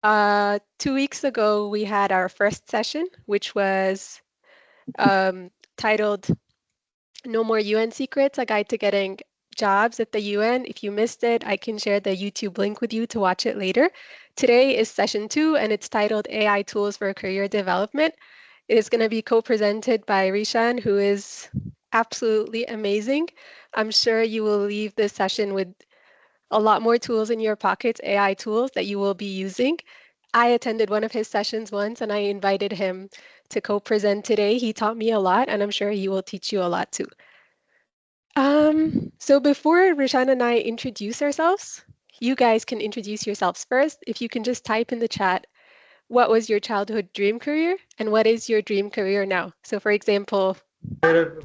2 weeks ago, we had our first session, which was titled No More UN Secrets, a guide to getting jobs at the UN. If you missed it, I can share the YouTube link with you to watch it later. Today is session 2, and it's titled AI Tools for Career Development. It is going to be co-presented by Rishan, who is absolutely amazing. I'm sure you will leave this session with a lot more tools in your pockets, AI tools that you will be using. I attended one of his sessions once and I invited him to co-present today. He taught me a lot and I'm sure he will teach you a lot too. So before Rishan and I introduce ourselves, you guys can introduce yourselves first. If you can just type in the chat, what was your childhood dream career and what is your dream career now? So for example, I'm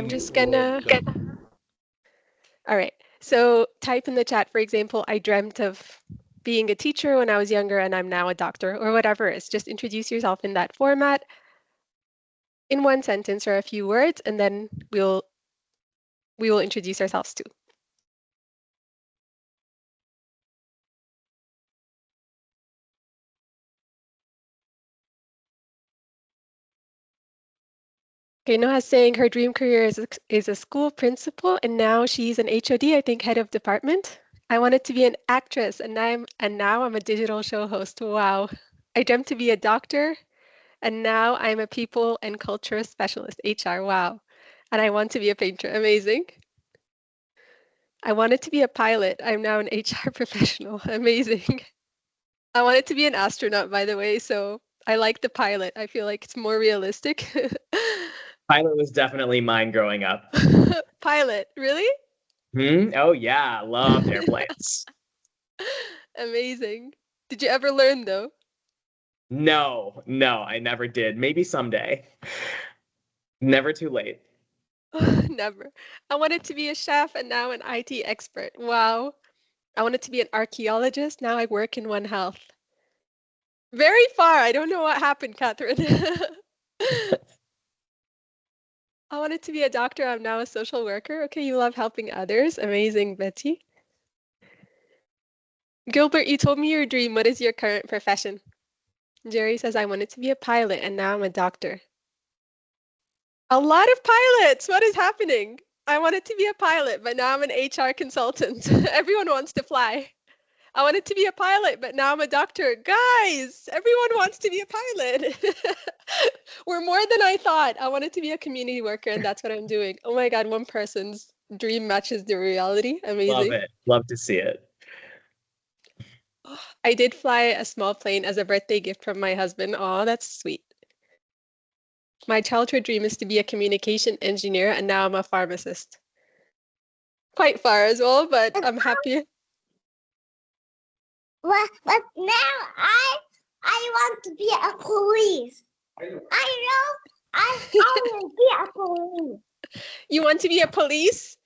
just gonna, all right. So type in the chat, for example, I dreamt of being a teacher when I was younger and I'm now a doctor or whatever it is. Just introduce yourself in that format in one sentence or a few words, and then we will introduce ourselves too. Okay, Noha's saying her dream career is a school principal, and now she's an HOD, I think head of department. I wanted to be an actress, and now I'm a digital show host. Wow. I dreamt to be a doctor, and now I'm a people and culture specialist, HR. Wow. And I want to be a painter. Amazing. I wanted to be a pilot. I'm now an HR professional. Amazing. I wanted to be an astronaut, by the way, so I like the pilot. I feel like it's more realistic. Pilot was definitely mine growing up. Pilot, really? Oh yeah, loved airplanes. Amazing. Did you ever learn though? No, I never did. Maybe someday. Never too late. Never. I wanted to be a chef and now an IT expert. Wow. I wanted to be an archaeologist. Now I work in One Health. Very far. I don't know what happened, Catherine. I wanted to be a doctor. I'm now a social worker. Okay, you love helping others. Amazing, Betty. Gilbert, you told me your dream. What is your current profession? Jerry says, I wanted to be a pilot and now I'm a doctor. A lot of pilots. What is happening? I wanted to be a pilot, but now I'm an HR consultant. Everyone wants to fly. I wanted to be a pilot, but now I'm a doctor. Guys, everyone wants to be a pilot. We're more than I thought. I wanted to be a community worker, and that's what I'm doing. Oh my God, one person's dream matches the reality. Amazing. Love it. Love to see it. I did fly a small plane as a birthday gift from my husband. Oh, that's sweet. My childhood dream is to be a communication engineer, and now I'm a pharmacist. Quite far as well, but I'm happy. But now I want to be a police. I will be a police. You want to be a police?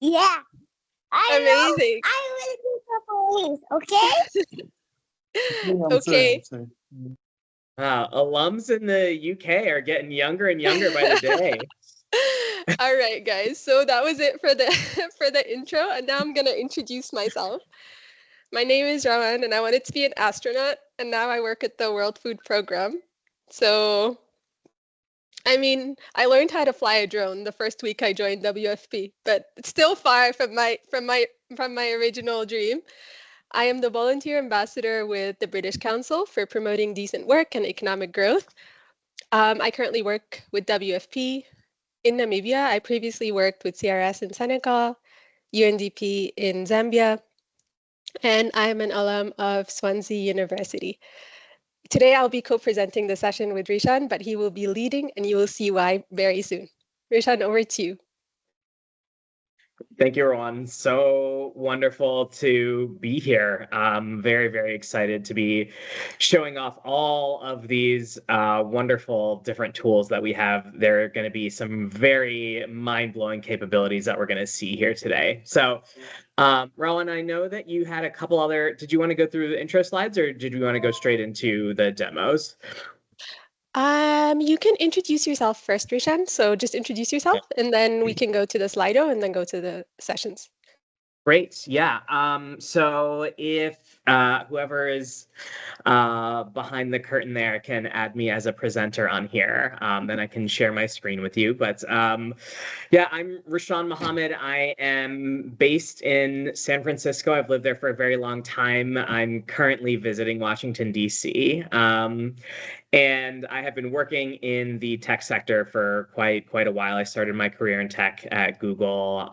Yeah. Amazing. I will be a police, okay? Okay. Alums in the UK are getting younger and younger by the day. All right, guys. So that was it for the for the intro, and now I'm gonna introduce myself. My name is Rawan, and I wanted to be an astronaut, and now I work at the World Food Program. So, I mean, I learned how to fly a drone the first week I joined WFP, but it's still far from my original dream. I am the volunteer ambassador with the British Council for promoting decent work and economic growth. I currently work with WFP in Namibia. I previously worked with CRS in Senegal, UNDP in Zambia, and I'm an alum of Swansea University. Today, I'll be co-presenting the session with Rishan, but he will be leading, and you will see why very soon. Rishan, over to you. Thank you, Rawan. So wonderful to be here. Very, very excited to be showing off all of these wonderful different tools that we have. There are going to be some very mind-blowing capabilities that we're going to see here today. So, Rawan, I know that you had a couple other. Did you want to go through the intro slides, or did you want to go straight into the demos? You can introduce yourself first, Rishan. So just introduce yourself, and then we can go to the Slido and then go to the sessions. Great. Yeah. So if whoever is behind the curtain there can add me as a presenter on here, then I can share my screen with you. But yeah, I'm Rishan Mohamed. I am based in San Francisco. I've lived there for a very long time. I'm currently visiting Washington, D.C. And I have been working in the tech sector for quite a while. I started my career in tech at Google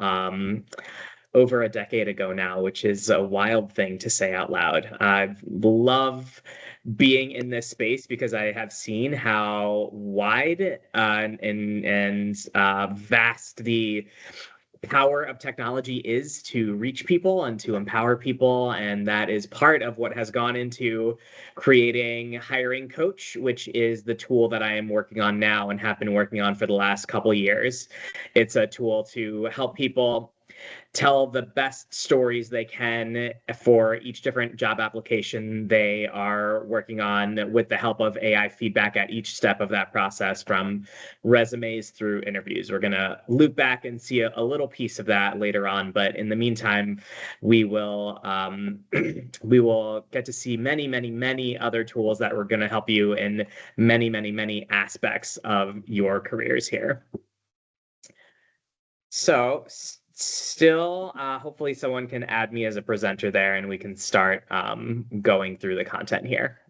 over a decade ago now, which is a wild thing to say out loud. I love being in this space because I have seen how wide and vast the power of technology is to reach people and to empower people. And that is part of what has gone into creating Hiring Coach, which is the tool that I am working on now and have been working on for the last couple of years. It's a tool to help people tell the best stories they can for each different job application they are working on with the help of AI feedback at each step of that process, from resumes through interviews. We're going to loop back and see a little piece of that later on, but in the meantime, we will we will get to see many other tools that are going to help you in many aspects of your careers here. So still, hopefully someone can add me as a presenter there and we can start going through the content here.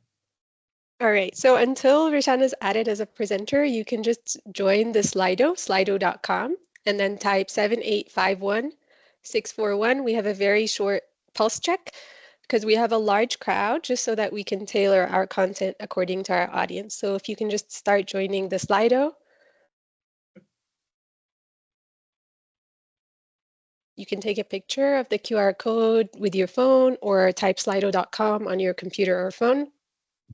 All right, so until Rishan is added as a presenter, you can just join the slido.com, and then type 7851-641. We have a very short pulse check because we have a large crowd, just so that we can tailor our content according to our audience. So if you can just start joining the Slido. You can take a picture of the QR code with your phone or type slido.com on your computer or phone,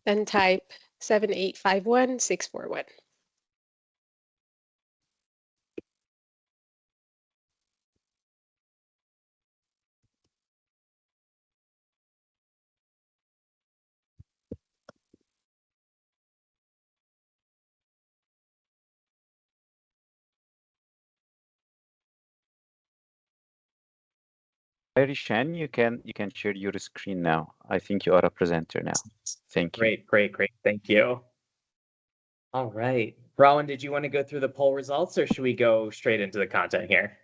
then type 7851-641. Rishan, you can share your screen now. I think you are a presenter now. Thank you. Great. Thank you. All right. Rawan, did you want to go through the poll results or should we go straight into the content here?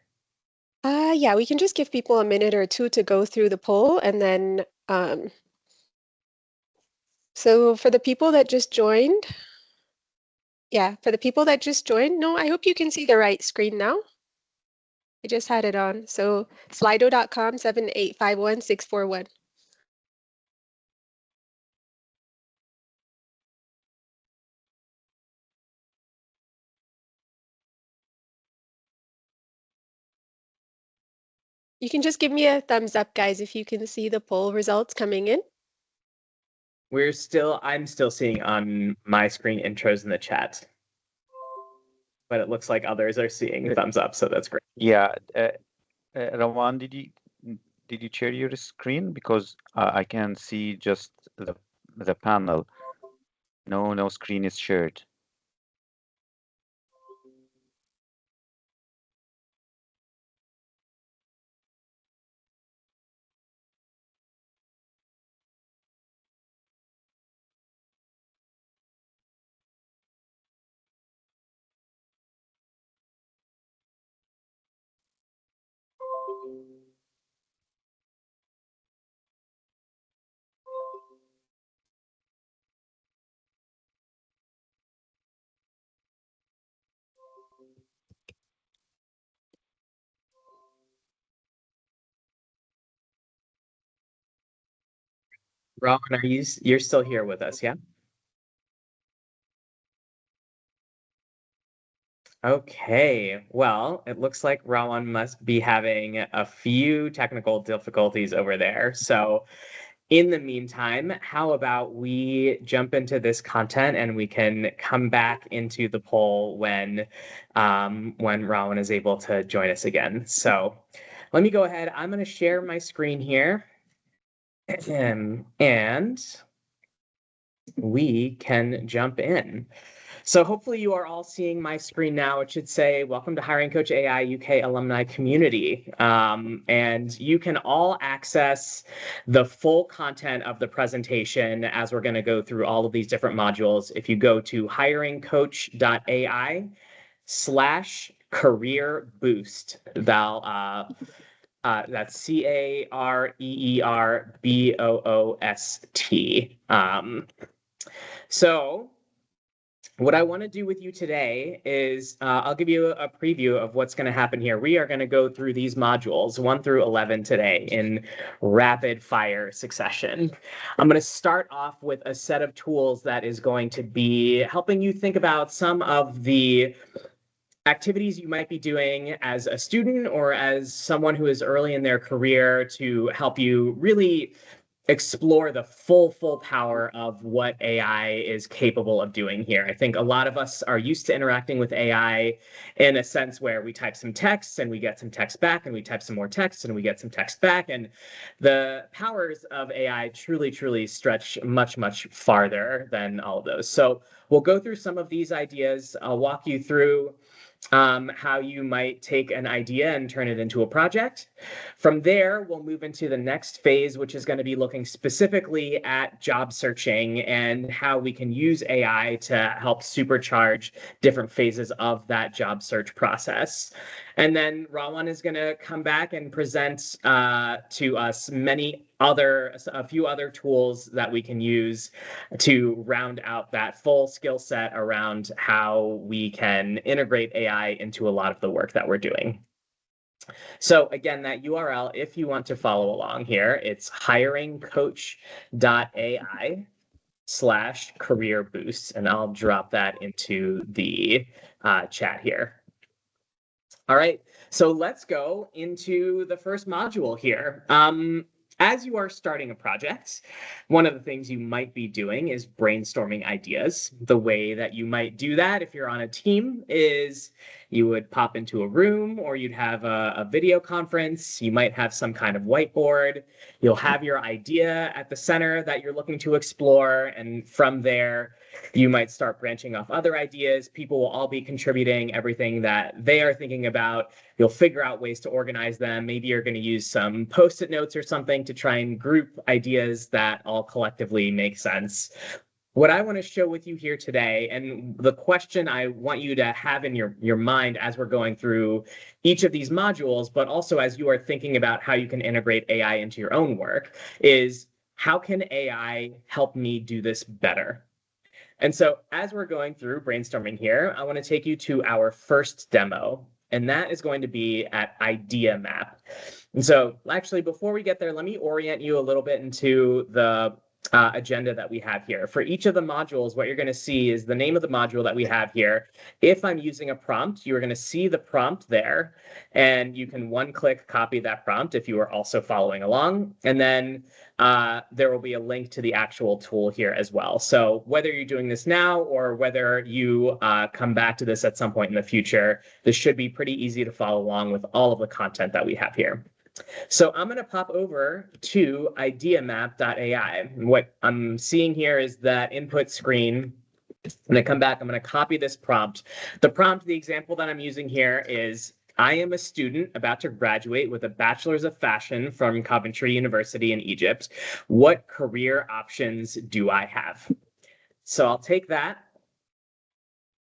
Yeah, we can just give people a minute or two to go through the poll, and then so for the people that just joined, no, I hope you can see the right screen now. I just had it on. So slido.com 7851-641. You can just give me a thumbs up, guys, if you can see the poll results coming in. I'm still seeing on my screen intros in the chat, but it looks like others are seeing thumbs up, so that's great. Yeah, Rawan, did you share your screen? Because I can see just the panel. No screen is shared. Rawan, you're still here with us, yeah? Okay, well, it looks like Rawan must be having a few technical difficulties over there. So in the meantime, how about we jump into this content and we can come back into the poll when Rawan is able to join us again. So let me go ahead. I'm going to share my screen here. And we can jump in. So hopefully you are all seeing my screen now. It should say, welcome to Hiring Coach AI UK alumni community. And you can all access the full content of the presentation as we're going to go through all of these different modules. If you go to hiringcoach.ai/career boost, that's CAREERBOOST. So what I want to do with you today is I'll give you a preview of what's going to happen here. We are going to go through these modules 1 through 11 today in rapid fire succession. I'm going to start off with a set of tools that is going to be helping you think about some of the activities you might be doing as a student or as someone who is early in their career to help you really explore the full power of what AI is capable of doing here. I think a lot of us are used to interacting with AI in a sense where we type some text and we get some text back, and we type some more text and we get some text back. And the powers of AI truly stretch much farther than all of those. So we'll go through some of these ideas. I'll walk you through how you might take an idea and turn it into a project. From there, we'll move into the next phase, which is going to be looking specifically at job searching and how we can use AI to help supercharge different phases of that job search process. And then Rawan is going to come back and present to us a few other tools that we can use to round out that full skill set around how we can integrate AI into a lot of the work that we're doing. So again, that URL, if you want to follow along here, it's hiringcoach.ai/career boost, and I'll drop that into the chat here. All right, so let's go into the first module here. As you are starting a project, one of the things you might be doing is brainstorming ideas. The way that you might do that if you're on a team is you would pop into a room, or you'd have a video conference. You might have some kind of whiteboard. You'll have your idea at the center that you're looking to explore. And from there, you might start branching off other ideas. People will all be contributing everything that they are thinking about. You'll figure out ways to organize them. Maybe you're going to use some Post-it notes or something to try and group ideas that all collectively make sense. What I want to show with you here today, and the question I want you to have in your mind as we're going through each of these modules, but also as you are thinking about how you can integrate AI into your own work, is how can AI help me do this better? And so as we're going through brainstorming here, I want to take you to our first demo, and that is going to be at Idea Map. And so actually, before we get there, let me orient you a little bit into the agenda that we have here. For each of the modules, what you're going to see is the name of the module that we have here. If I'm using a prompt, you're going to see the prompt there, and you can one-click copy that prompt if you are also following along. And then there will be a link to the actual tool here as well. So whether you're doing this now or whether you come back to this at some point in the future, this should be pretty easy to follow along with all of the content that we have here. So I'm going to pop over to ideamap.ai. What I'm seeing here is that input screen. I'm going to come back. I'm going to copy this prompt. The example that I'm using here is, I am a student about to graduate with a bachelor's of fashion from Coventry University in Egypt. What career options do I have? So I'll take that,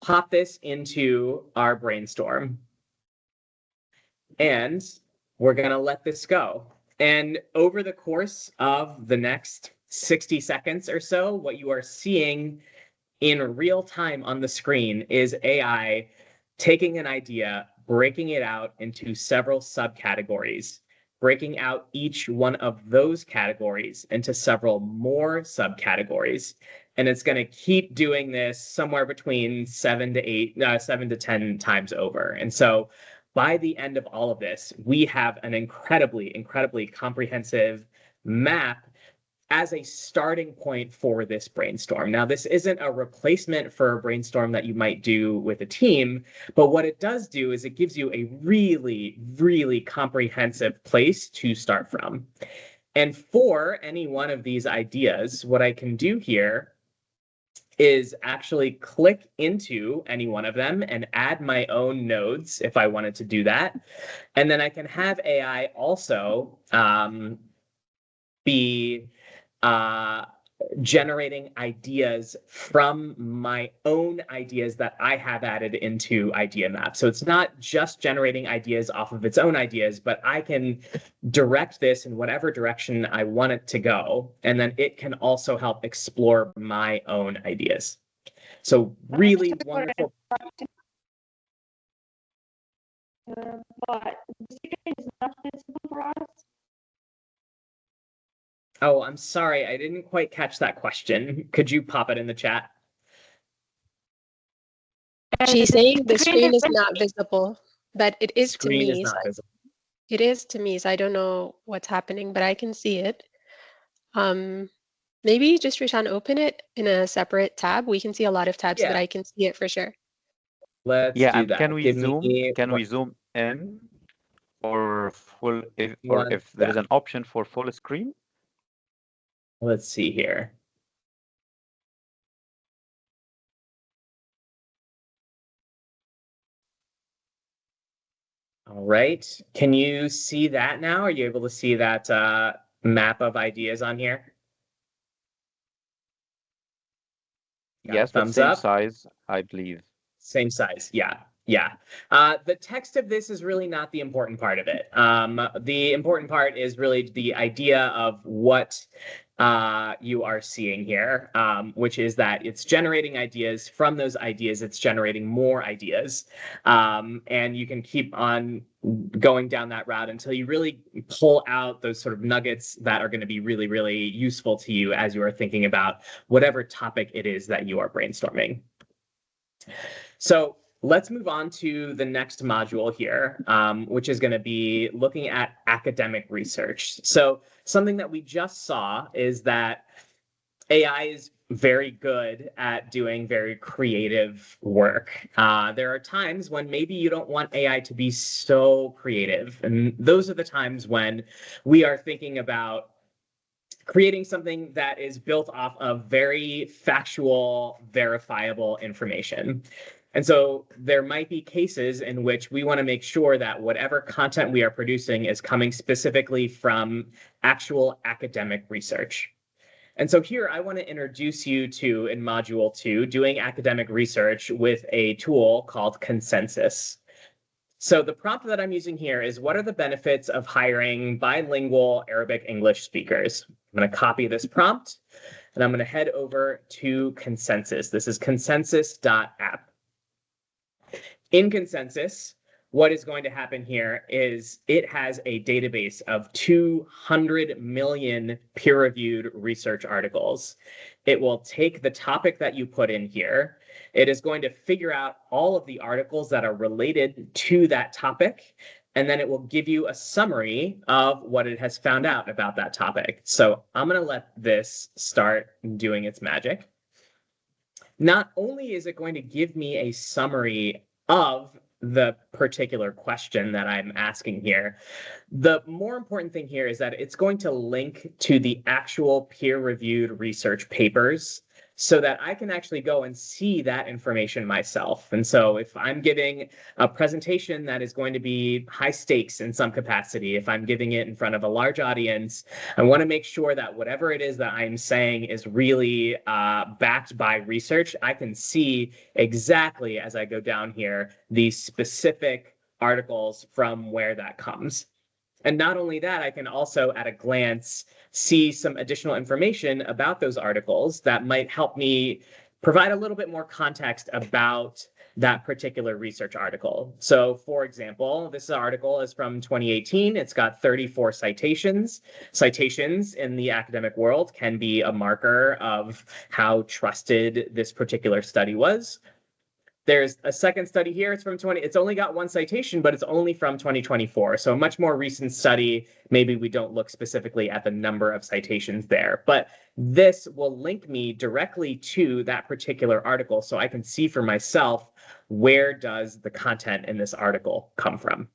pop this into our brainstorm, and we're going to let this go. And over the course of the next 60 seconds or so, what you are seeing in real time on the screen is AI taking an idea, breaking it out into several subcategories, breaking out each one of those categories into several more subcategories. And it's going to keep doing this somewhere between 7 to 10 times over. And so by the end of all of this, we have an incredibly comprehensive map as a starting point for this brainstorm. Now, this isn't a replacement for a brainstorm that you might do with a team, but what it does do is it gives you a really comprehensive place to start from. And for any one of these ideas, what I can do here is actually click into any one of them and add my own nodes if I wanted to do that. And then I can have AI also be generating ideas from my own ideas that I have added into Idea Map. So it's not just generating ideas off of its own ideas, but I can direct this in whatever direction I want it to go. And then it can also help explore my own ideas. So really wonderful. But the screen is not visible for us. Oh, I'm sorry. I didn't quite catch that question. Could you pop it in the chat? She's saying the screen is not visible, but it is to Screen is me. not visible. It is to me, so I don't know what's happening, but I can see it. Maybe just Rishan open it in a separate tab. We can see a lot of tabs, but I can see it for sure. Let's Yeah, do and that. can we Give zoom? me Can we zoom in or full if there is an option for full screen? Let's see here. All right. Can you see that now? Are you able to see that map of ideas on here? Yes, but thumbs same up. size, I believe. Same size. Yeah. Yeah. The text of this is really not the important part of it. The important part is really the idea of what you are seeing here, which is that it's generating ideas. From those ideas, it's generating more ideas. And you can keep on going down that route until you really pull out those sort of nuggets that are going to be really, really useful to you as you are thinking about whatever topic it is that you are brainstorming. So let's move on to the next module here, which is going to be looking at academic research. So something that we just saw is that AI is very good at doing very creative work. There are times when maybe you don't want AI to be so creative. And those are the times when we are thinking about creating something that is built off of very factual, verifiable information. And so there might be cases in which we want to make sure that whatever content we are producing is coming specifically from actual academic research. And so here I want to introduce you to, in Module 2, doing academic research with a tool called Consensus. So the prompt that I'm using here is, what are the benefits of hiring bilingual Arabic-English speakers? I'm going to copy this prompt, and I'm going to head over to Consensus. This is consensus.app. In Consensus, what is going to happen here is it has a database of 200 million peer-reviewed research articles. It will take the topic that you put in here. It is going to figure out all of the articles that are related to that topic, and then it will give you a summary of what it has found out about that topic. So I'm going to let this start doing its magic. Not only is it going to give me a summary of the particular question that I'm asking here, the more important thing here is that it's going to link to the actual peer-reviewed research papers so that I can actually go and see that information myself. And so if I'm giving a presentation that is going to be high stakes in some capacity, if I'm giving it in front of a large audience, I want to make sure that whatever it is that I'm saying is really backed by research. I can see exactly, as I go down here, the specific articles from where that comes. And not only that, I can also, at a glance, see some additional information about those articles that might help me provide a little bit more context about that particular research article. So, for example, this article is from 2018. It's got 34 citations. Citations in the academic world can be a marker of how trusted this particular study was. There's a second study here. It's only got one citation, but it's only from 2024. So a much more recent study. Maybe we don't look specifically at the number of citations there, but this will link me directly to that particular article so I can see for myself, where does the content in this article come from?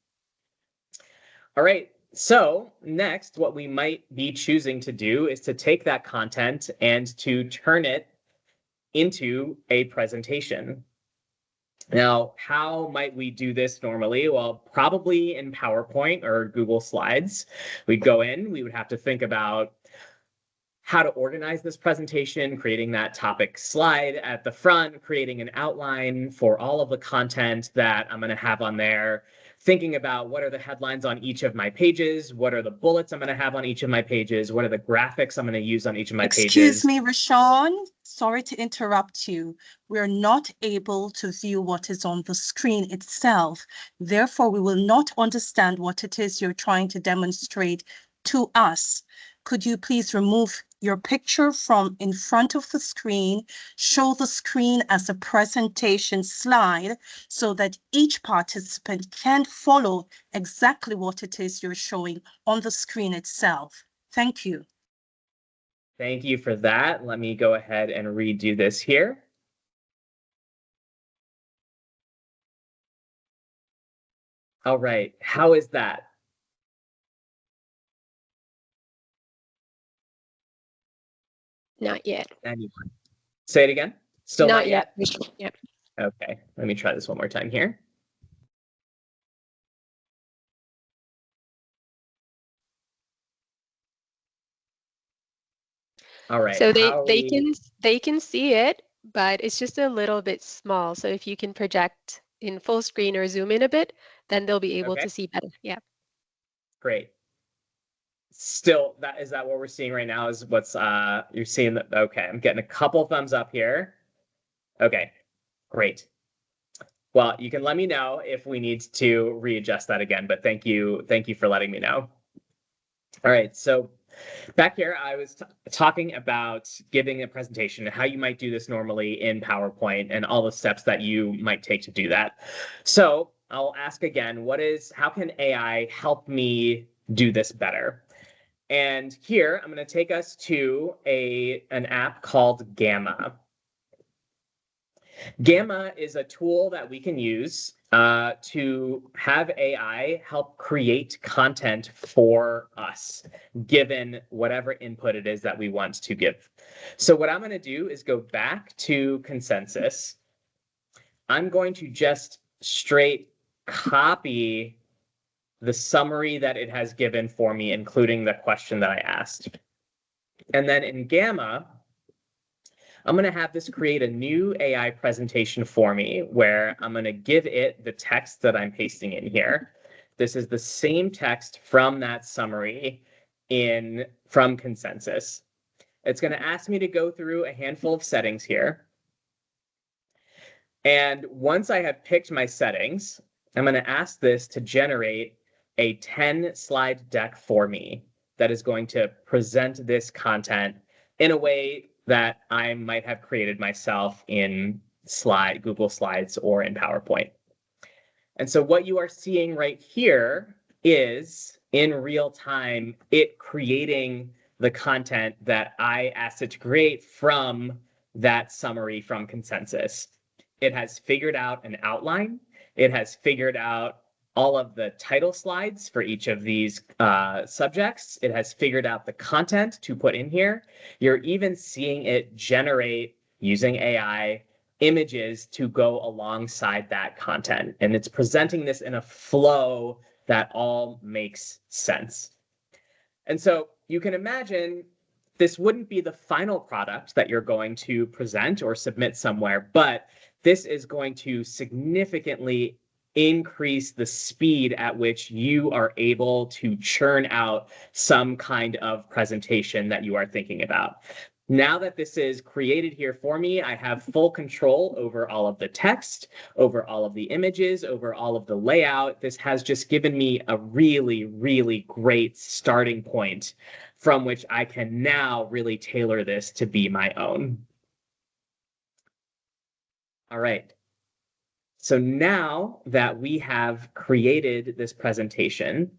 All right. So next, what we might be choosing to do is to take that content and to turn it into a presentation. Now, how might we do this normally? Well, probably in PowerPoint or Google Slides. We'd go in, we would have to think about how to organize this presentation, creating that topic slide at the front, creating an outline for all of the content that I'm going to have on there, thinking about what are the headlines on each of my pages, what are the bullets I'm going to have on each of my pages, what are the graphics I'm going to use on each of my pages. Excuse me, Rishan. Sorry to interrupt you. We're not able to view what is on the screen itself. Therefore, we will not understand what it is you're trying to demonstrate to us. Could you please remove your picture from in front of the screen, show the screen as a presentation slide so that each participant can follow exactly what it is you're showing on the screen itself. Thank you. Thank you for that. Let me go ahead and redo this here. All right, how is that? Not yet. Anyone? Say it again. Still Not yet. Yep. Okay, let me try this one more time here. All right. So they can see it, but it's just a little bit small. So if you can project in full screen or zoom in a bit, then they'll be able to see better. Yeah. Great. Still, is that what we're seeing right now? Is what's you're seeing that? Okay, I'm getting a couple thumbs up here. Okay, great. Well, you can let me know if we need to readjust that again, but thank you for letting me know. All right, so back here, I was talking about giving a presentation and how you might do this normally in PowerPoint and all the steps that you might take to do that. So I'll ask again, how can AI help me do this better? And here, I'm going to take us to an app called Gamma. Gamma is a tool that we can use to have AI help create content for us, given whatever input it is that we want to give. So what I'm going to do is go back to Consensus. I'm going to just straight copy the summary that it has given for me, including the question that I asked. And then in Gamma, I'm going to have this create a new AI presentation for me where I'm going to give it the text that I'm pasting in here. This is the same text from that summary from Consensus. It's going to ask me to go through a handful of settings here. And once I have picked my settings, I'm going to ask this to generate a 10-slide deck for me that is going to present this content in a way that I might have created myself in Google Slides or in PowerPoint. And so what you are seeing right here is, in real time, it creating the content that I asked it to create from that summary from Consensus. It has figured out an outline. It has figured out all of the title slides for each of these subjects. It has figured out the content to put in here. You're even seeing it generate, using AI, images to go alongside that content. And it's presenting this in a flow that all makes sense. And so you can imagine this wouldn't be the final product that you're going to present or submit somewhere, but this is going to significantly increase the speed at which you are able to churn out some kind of presentation that you are thinking about. Now that this is created here for me, I have full control over all of the text, over all of the images, over all of the layout. This has just given me a really, really great starting point from which I can now really tailor this to be my own. All right. So now that we have created this presentation,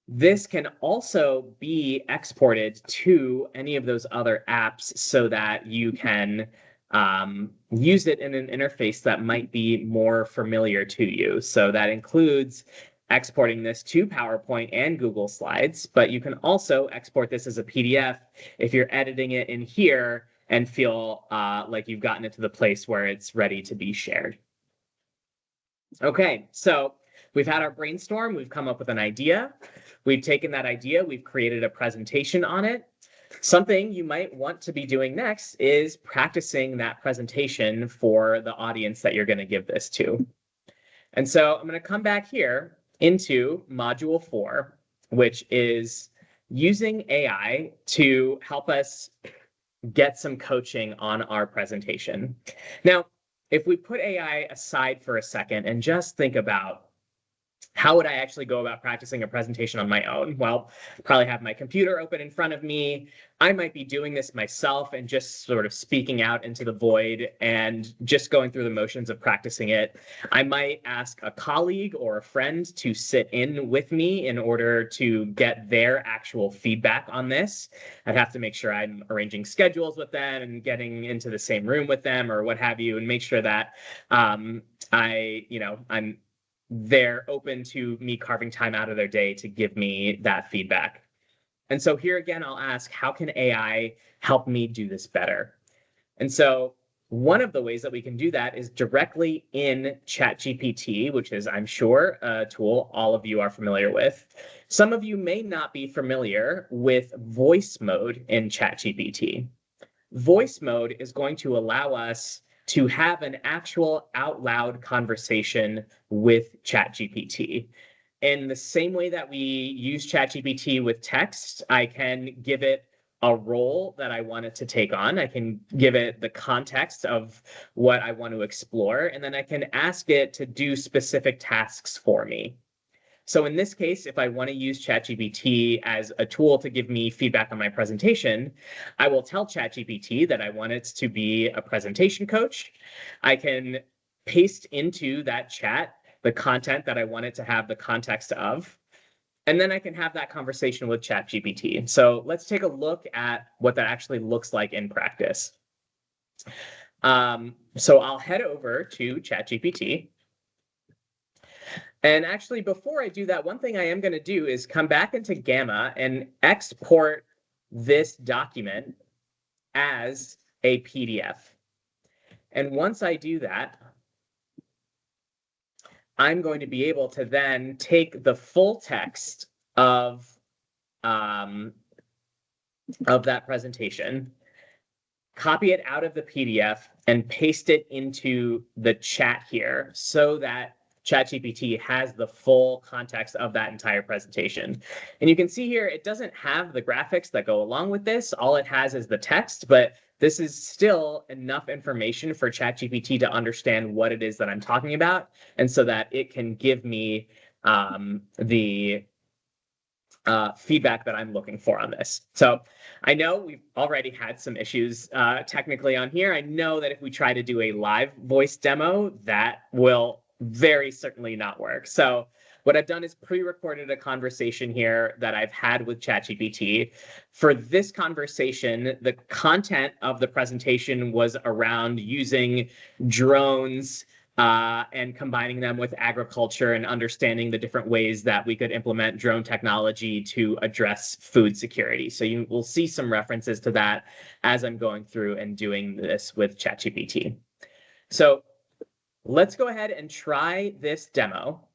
this can also be exported to any of those other apps so that you can use it in an interface that might be more familiar to you. So that includes exporting this to PowerPoint and Google Slides, but you can also export this as a PDF if you're editing it in here and feel like you've gotten it to the place where it's ready to be shared. Okay, so we've had our brainstorm, we've come up with an idea, we've taken that idea, we've created a presentation on it. Something you might want to be doing next is practicing that presentation for the audience that you're going to give this to. And so I'm going to come back here into module 4, which is using AI to help us get some coaching on our presentation. Now, if we put AI aside for a second and just think about how would I actually go about practicing a presentation on my own? Well, probably have my computer open in front of me. I might be doing this myself and just sort of speaking out into the void and just going through the motions of practicing it. I might ask a colleague or a friend to sit in with me in order to get their actual feedback on this. I'd have to make sure I'm arranging schedules with them and getting into the same room with them or what have you, and make sure that I'm they're open to me carving time out of their day to give me that feedback. And so here again, I'll ask, how can AI help me do this better? And so one of the ways that we can do that is directly in ChatGPT, which is, I'm sure, a tool all of you are familiar with. Some of you may not be familiar with voice mode in ChatGPT. Voice mode is going to allow us to have an actual out loud conversation with ChatGPT. In the same way that we use ChatGPT with text, I can give it a role that I want it to take on. I can give it the context of what I want to explore, and then I can ask it to do specific tasks for me. So in this case, if I want to use ChatGPT as a tool to give me feedback on my presentation, I will tell ChatGPT that I want it to be a presentation coach. I can paste into that chat the content that I want it to have the context of, and then I can have that conversation with ChatGPT. So let's take a look at what that actually looks like in practice. So I'll head over to ChatGPT. And actually, before I do that, one thing I am going to do is come back into Gamma and export this document as a PDF. And once I do that, I'm going to be able to then take the full text of that presentation, copy it out of the PDF, and paste it into the chat here so that ChatGPT has the full context of that entire presentation. And you can see here, it doesn't have the graphics that go along with this. All it has is the text, but this is still enough information for ChatGPT to understand what it is that I'm talking about, and so that it can give me the feedback that I'm looking for on this. So I know we've already had some issues technically on here. I know that if we try to do a live voice demo, that will very certainly not work. So what I've done is pre-recorded a conversation here that I've had with ChatGPT. For this conversation, the content of the presentation was around using drones and combining them with agriculture and understanding the different ways that we could implement drone technology to address food security. So you will see some references to that as I'm going through and doing this with ChatGPT. So let's go ahead and try this demo.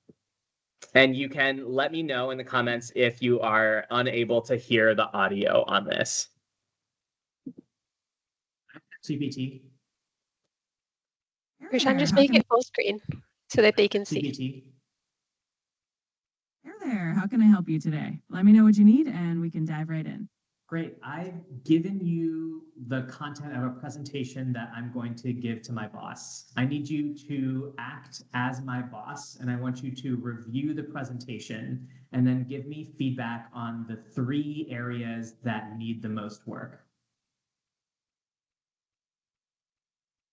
And you can let me know in the comments if you are unable to hear the audio on this. GPT. Rishan, just make it full screen so that they can see. GPT. Hey there, how can I help you today? Let me know what you need and we can dive right in. Great. I've given you the content of a presentation that I'm going to give to my boss. I need you to act as my boss, and I want you to review the presentation and then give me feedback on the 3 areas that need the most work.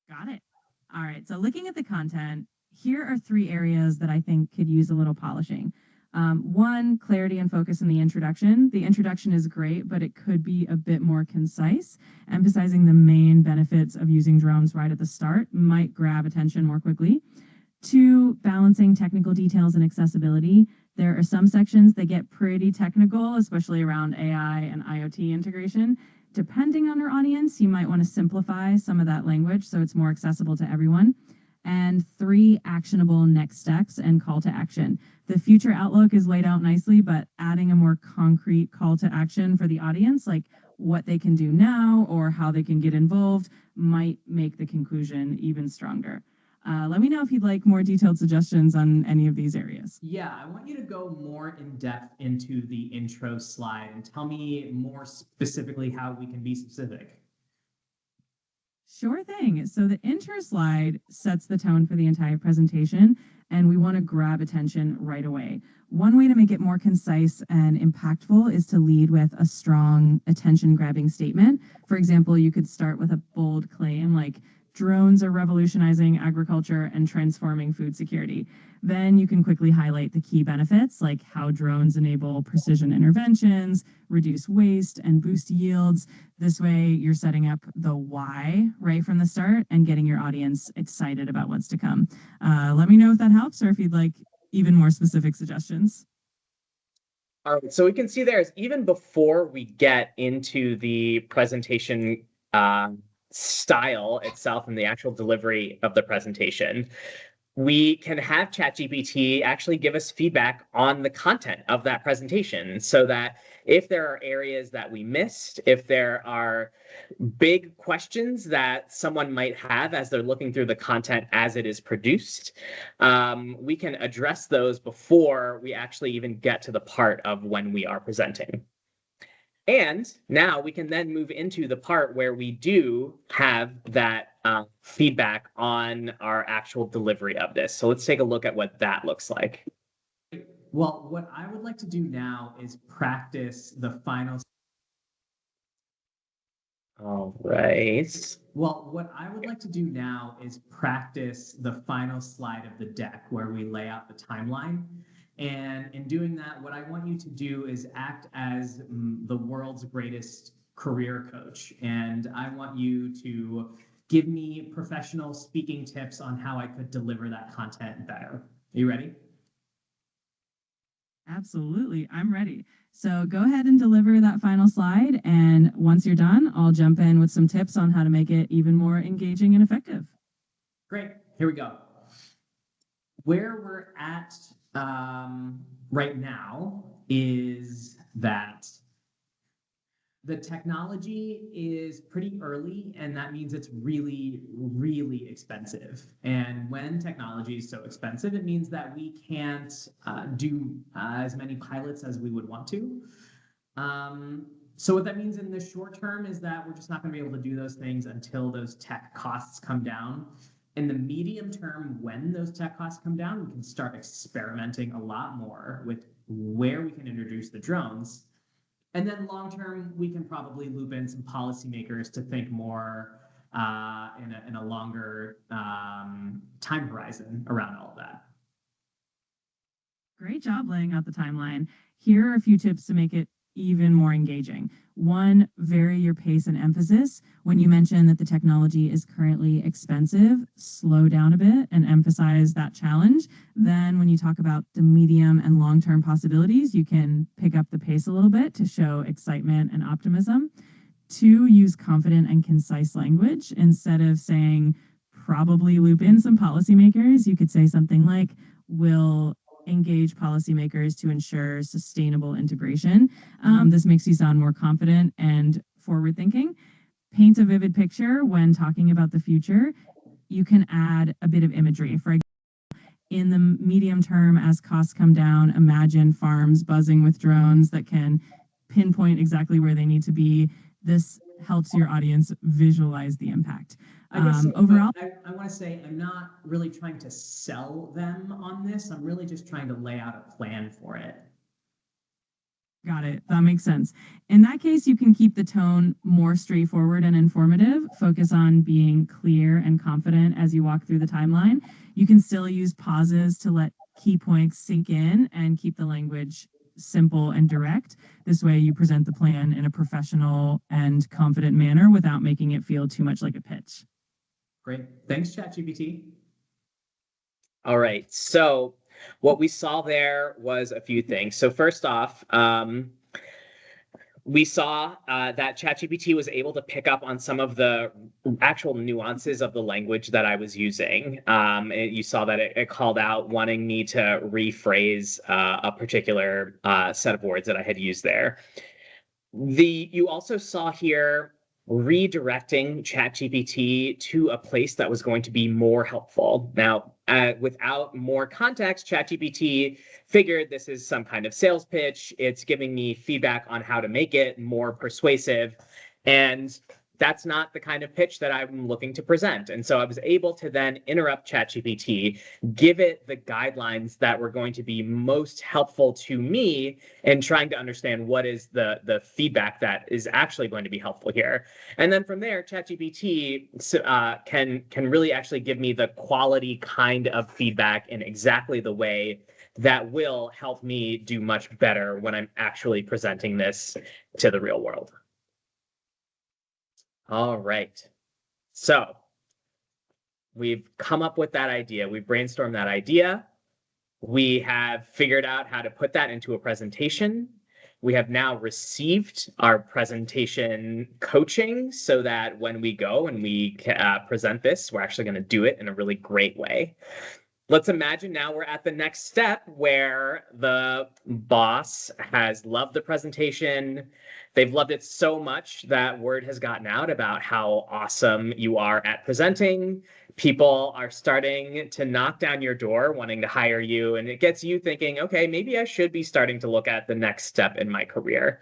Got it. All right, so looking at the content, here are 3 areas that I think could use a little polishing. 1, clarity and focus in the introduction. The introduction is great, but it could be a bit more concise. Emphasizing the main benefits of using drones right at the start might grab attention more quickly. 2, balancing technical details and accessibility. There are some sections that get pretty technical, especially around AI and IoT integration. depending on your audience, you might want to simplify some of that language so it's more accessible to everyone. And 3 actionable next steps and call to action. The future outlook is laid out nicely, but adding a more concrete call to action for the audience, like what they can do now or how they can get involved, might make the conclusion even stronger. Let me know if you'd like more detailed suggestions on any of these areas. Yeah, I want you to go more in depth into the intro slide and tell me more specifically how we can be specific. Sure thing. So the intro slide sets the tone for the entire presentation, and we want to grab attention right away. One way to make it more concise and impactful is to lead with a strong attention-grabbing statement. For example, you could start with a bold claim like, drones are revolutionizing agriculture and transforming food security. Then you can quickly highlight the key benefits, like how drones enable precision interventions, reduce waste, and boost yields. This way, you're setting up the why right from the start and getting your audience excited about what's to come. Let me know if that helps or if you'd like even more specific suggestions. All right, so we can see there's even before we get into the presentation style itself and the actual delivery of the presentation, we can have ChatGPT actually give us feedback on the content of that presentation so that if there are areas that we missed, if there are big questions that someone might have as they're looking through the content as it is produced, we can address those before we actually even get to the part of when we are presenting. And now we can then move into the part where we do have that feedback on our actual delivery of this. So let's take a look at what that looks like. Well, what I would like to do now is practice the final. All right. Well, what I would like to do now is practice the final slide of the deck where we lay out the timeline. And in doing that, what I want you to do is act as the world's greatest career coach. And I want you to give me professional speaking tips on how I could deliver that content better. Are you ready? Absolutely, I'm ready. So go ahead and deliver that final slide. And once you're done, I'll jump in with some tips on how to make it even more engaging and effective. Great, here we go. Where we're at right now is that the technology is pretty early, and that means it's really, really expensive. And when technology is so expensive, it means that we can't do as many pilots as we would want to. So what that means in the short term is that we're just not going to be able to do those things until those tech costs come down. In the medium term, when those tech costs come down, we can start experimenting a lot more with where we can introduce the drones. And then long term, we can probably loop in some policymakers to think more in a longer time horizon around all of that. Great job laying out the timeline. Here are a few tips to make it even more engaging. One, vary your pace and emphasis. When you mention that the technology is currently expensive, slow down a bit and emphasize that challenge. Then when you talk about the medium and long-term possibilities, you can pick up the pace a little bit to show excitement and optimism. 2, use confident and concise language. Instead of saying, probably loop in some policymakers, you could say something like, will engage policymakers to ensure sustainable integration. This makes you sound more confident and forward-thinking. Paint a vivid picture when talking about the future. You can add a bit of imagery. For example, in the medium term, as costs come down, imagine farms buzzing with drones that can pinpoint exactly where they need to be. This helps your audience visualize the impact. Overall, I want to say I'm not really trying to sell them on this. I'm really just trying to lay out a plan for it. Got it. That makes sense. In that case, you can keep the tone more straightforward and informative. Focus on being clear and confident as you walk through the timeline. You can still use pauses to let key points sink in and keep the language simple and direct. This way you present the plan in a professional and confident manner without making it feel too much like a pitch. Great. Thanks, ChatGPT. All right. So what we saw there was a few things. So first off, we saw that ChatGPT was able to pick up on some of the actual nuances of the language that I was using. You saw that it called out wanting me to rephrase a particular set of words that I had used there. You also saw here redirecting ChatGPT to a place that was going to be more helpful. Now, without more context, ChatGPT figured this is some kind of sales pitch. It's giving me feedback on how to make it more persuasive. And that's not the kind of pitch that I'm looking to present. And so I was able to then interrupt ChatGPT, give it the guidelines that were going to be most helpful to me in trying to understand what is the feedback that is actually going to be helpful here. And then from there, ChatGPT can really actually give me the quality kind of feedback in exactly the way that will help me do much better when I'm actually presenting this to the real world. All right. So we've come up with that idea. We've brainstormed that idea. We have figured out how to put that into a presentation. We have now received our presentation coaching so that when we go and we present this, we're actually going to do it in a really great way. Let's imagine now we're at the next step where the boss has loved the presentation. They've loved it so much that word has gotten out about how awesome you are at presenting. People are starting to knock down your door wanting to hire you, and it gets you thinking, okay, maybe I should be starting to look at the next step in my career.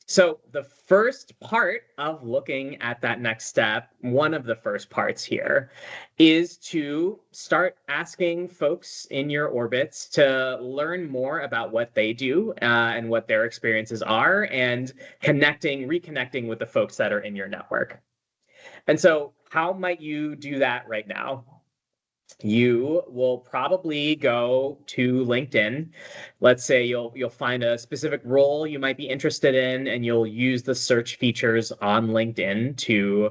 So the first part of looking at that next step, one of the first parts here, is to start asking folks in your orbits to learn more about what they do and what their experiences are, and reconnecting with the folks that are in your network. And so how might you do that right now? You will probably go to LinkedIn. Let's say you'll find a specific role you might be interested in, and you'll use the search features on LinkedIn to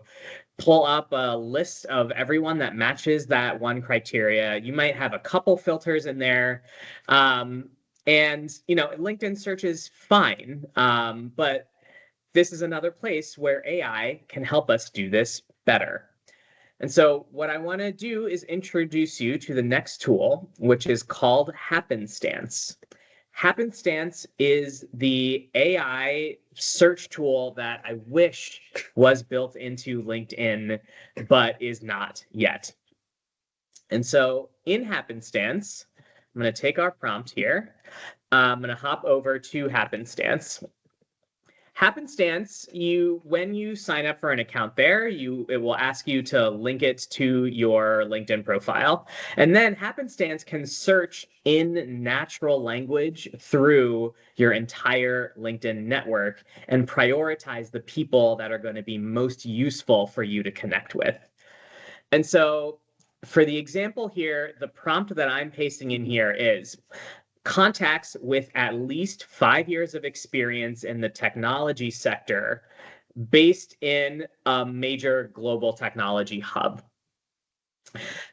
pull up a list of everyone that matches that one criteria. You might have a couple filters in there. And LinkedIn search is fine, but this is another place where AI can help us do this better. And so what I want to do is introduce you to the next tool, which is called Happenstance. Happenstance is the AI search tool that I wish was built into LinkedIn, but is not yet. And so in Happenstance, I'm going to take our prompt here. I'm going to hop over to Happenstance. Happenstance, when you sign up for an account there, it will ask you to link it to your LinkedIn profile. And then Happenstance can search in natural language through your entire LinkedIn network and prioritize the people that are going to be most useful for you to connect with. And so for the example here, the prompt that I'm pasting in here is contacts with at least 5 years of experience in the technology sector based in a major global technology hub.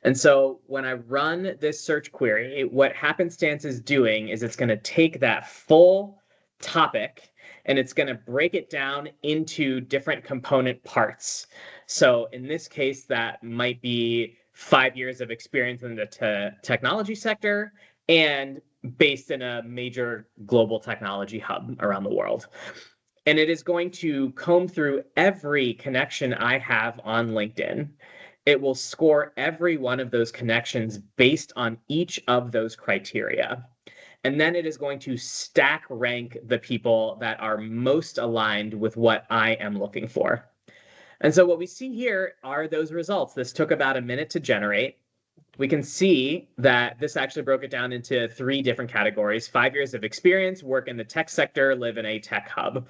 And so when I run this search query, what Happenstance is doing is it's going to take that full topic and it's going to break it down into different component parts. So in this case, that might be 5 years of experience in the technology sector and based in a major global technology hub around the world. And it is going to comb through every connection I have on LinkedIn. It will score every one of those connections based on each of those criteria. And then it is going to stack rank the people that are most aligned with what I am looking for. And so what we see here are those results. This took about a minute to generate. We can see that this actually broke it down into 3 different categories: 5 years of experience, work in the tech sector, live in a tech hub.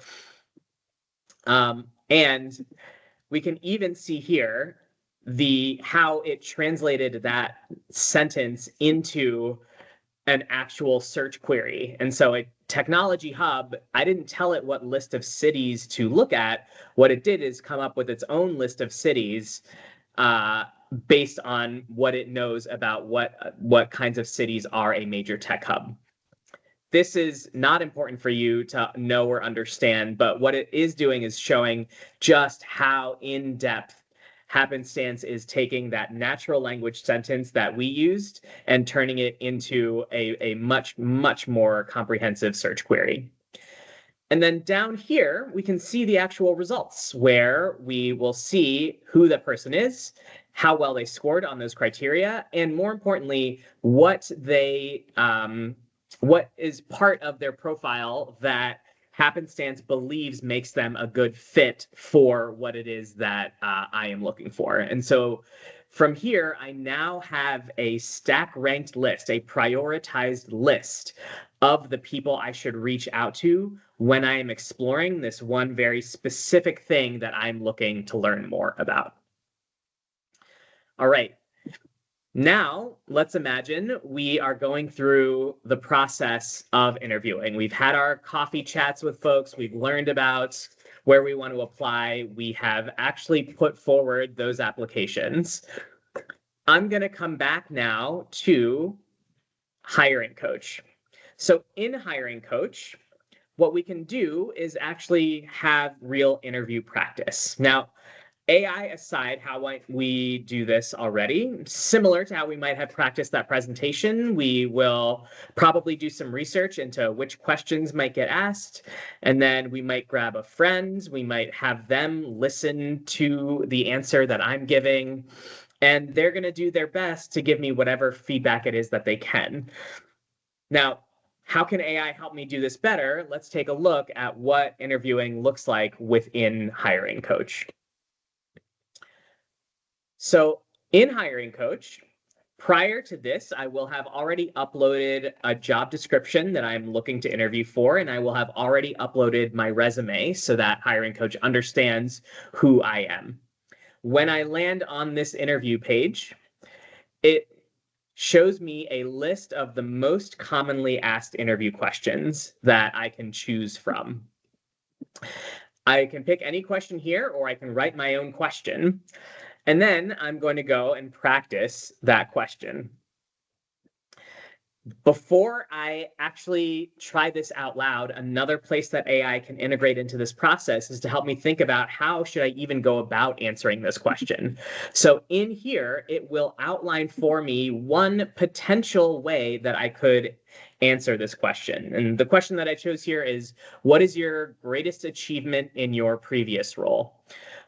And we can even see here how it translated that sentence into an actual search query. And so a technology hub, I didn't tell it what list of cities to look at. What it did is come up with its own list of cities based on what it knows about what kinds of cities are a major tech hub. this is not important for you to know or understand, but what it is doing is showing just how in-depth happenstance is taking that natural language sentence that we used and turning it into a much, much more comprehensive search query. And then down here, we can see the actual results where we will see who the person is, how well they scored on those criteria, and more importantly, what is part of their profile that happenstance believes makes them a good fit for what it is that I am looking for. And so from here, I now have a stack ranked list, a prioritized list of the people I should reach out to when I am exploring this one very specific thing that I'm looking to learn more about. All right. Now, let's imagine we are going through the process of interviewing. We've had our coffee chats with folks. We've learned about where we want to apply. We have actually put forward those applications. I'm going to come back now to Hiring Coach. So in Hiring Coach, what we can do is actually have real interview practice. Now, AI aside, how we do this already, similar to how we might have practiced that presentation, we will probably do some research into which questions might get asked, and then we might grab a friend, we might have them listen to the answer that I'm giving, and they're going to do their best to give me whatever feedback it is that they can. Now, how can AI help me do this better? Let's take a look at what interviewing looks like within Hiring Coach. So in Hiring Coach, prior to this, I will have already uploaded a job description that I'm looking to interview for, and I will have already uploaded my resume so that Hiring Coach understands who I am. When I land on this interview page, it shows me a list of the most commonly asked interview questions that I can choose from. I can pick any question here, or I can write my own question. And then I'm going to go and practice that question. Before I actually try this out loud, another place that AI can integrate into this process is to help me think about how should I even go about answering this question. So in here, it will outline for me one potential way that I could answer this question. And the question that I chose here is, what is your greatest achievement in your previous role?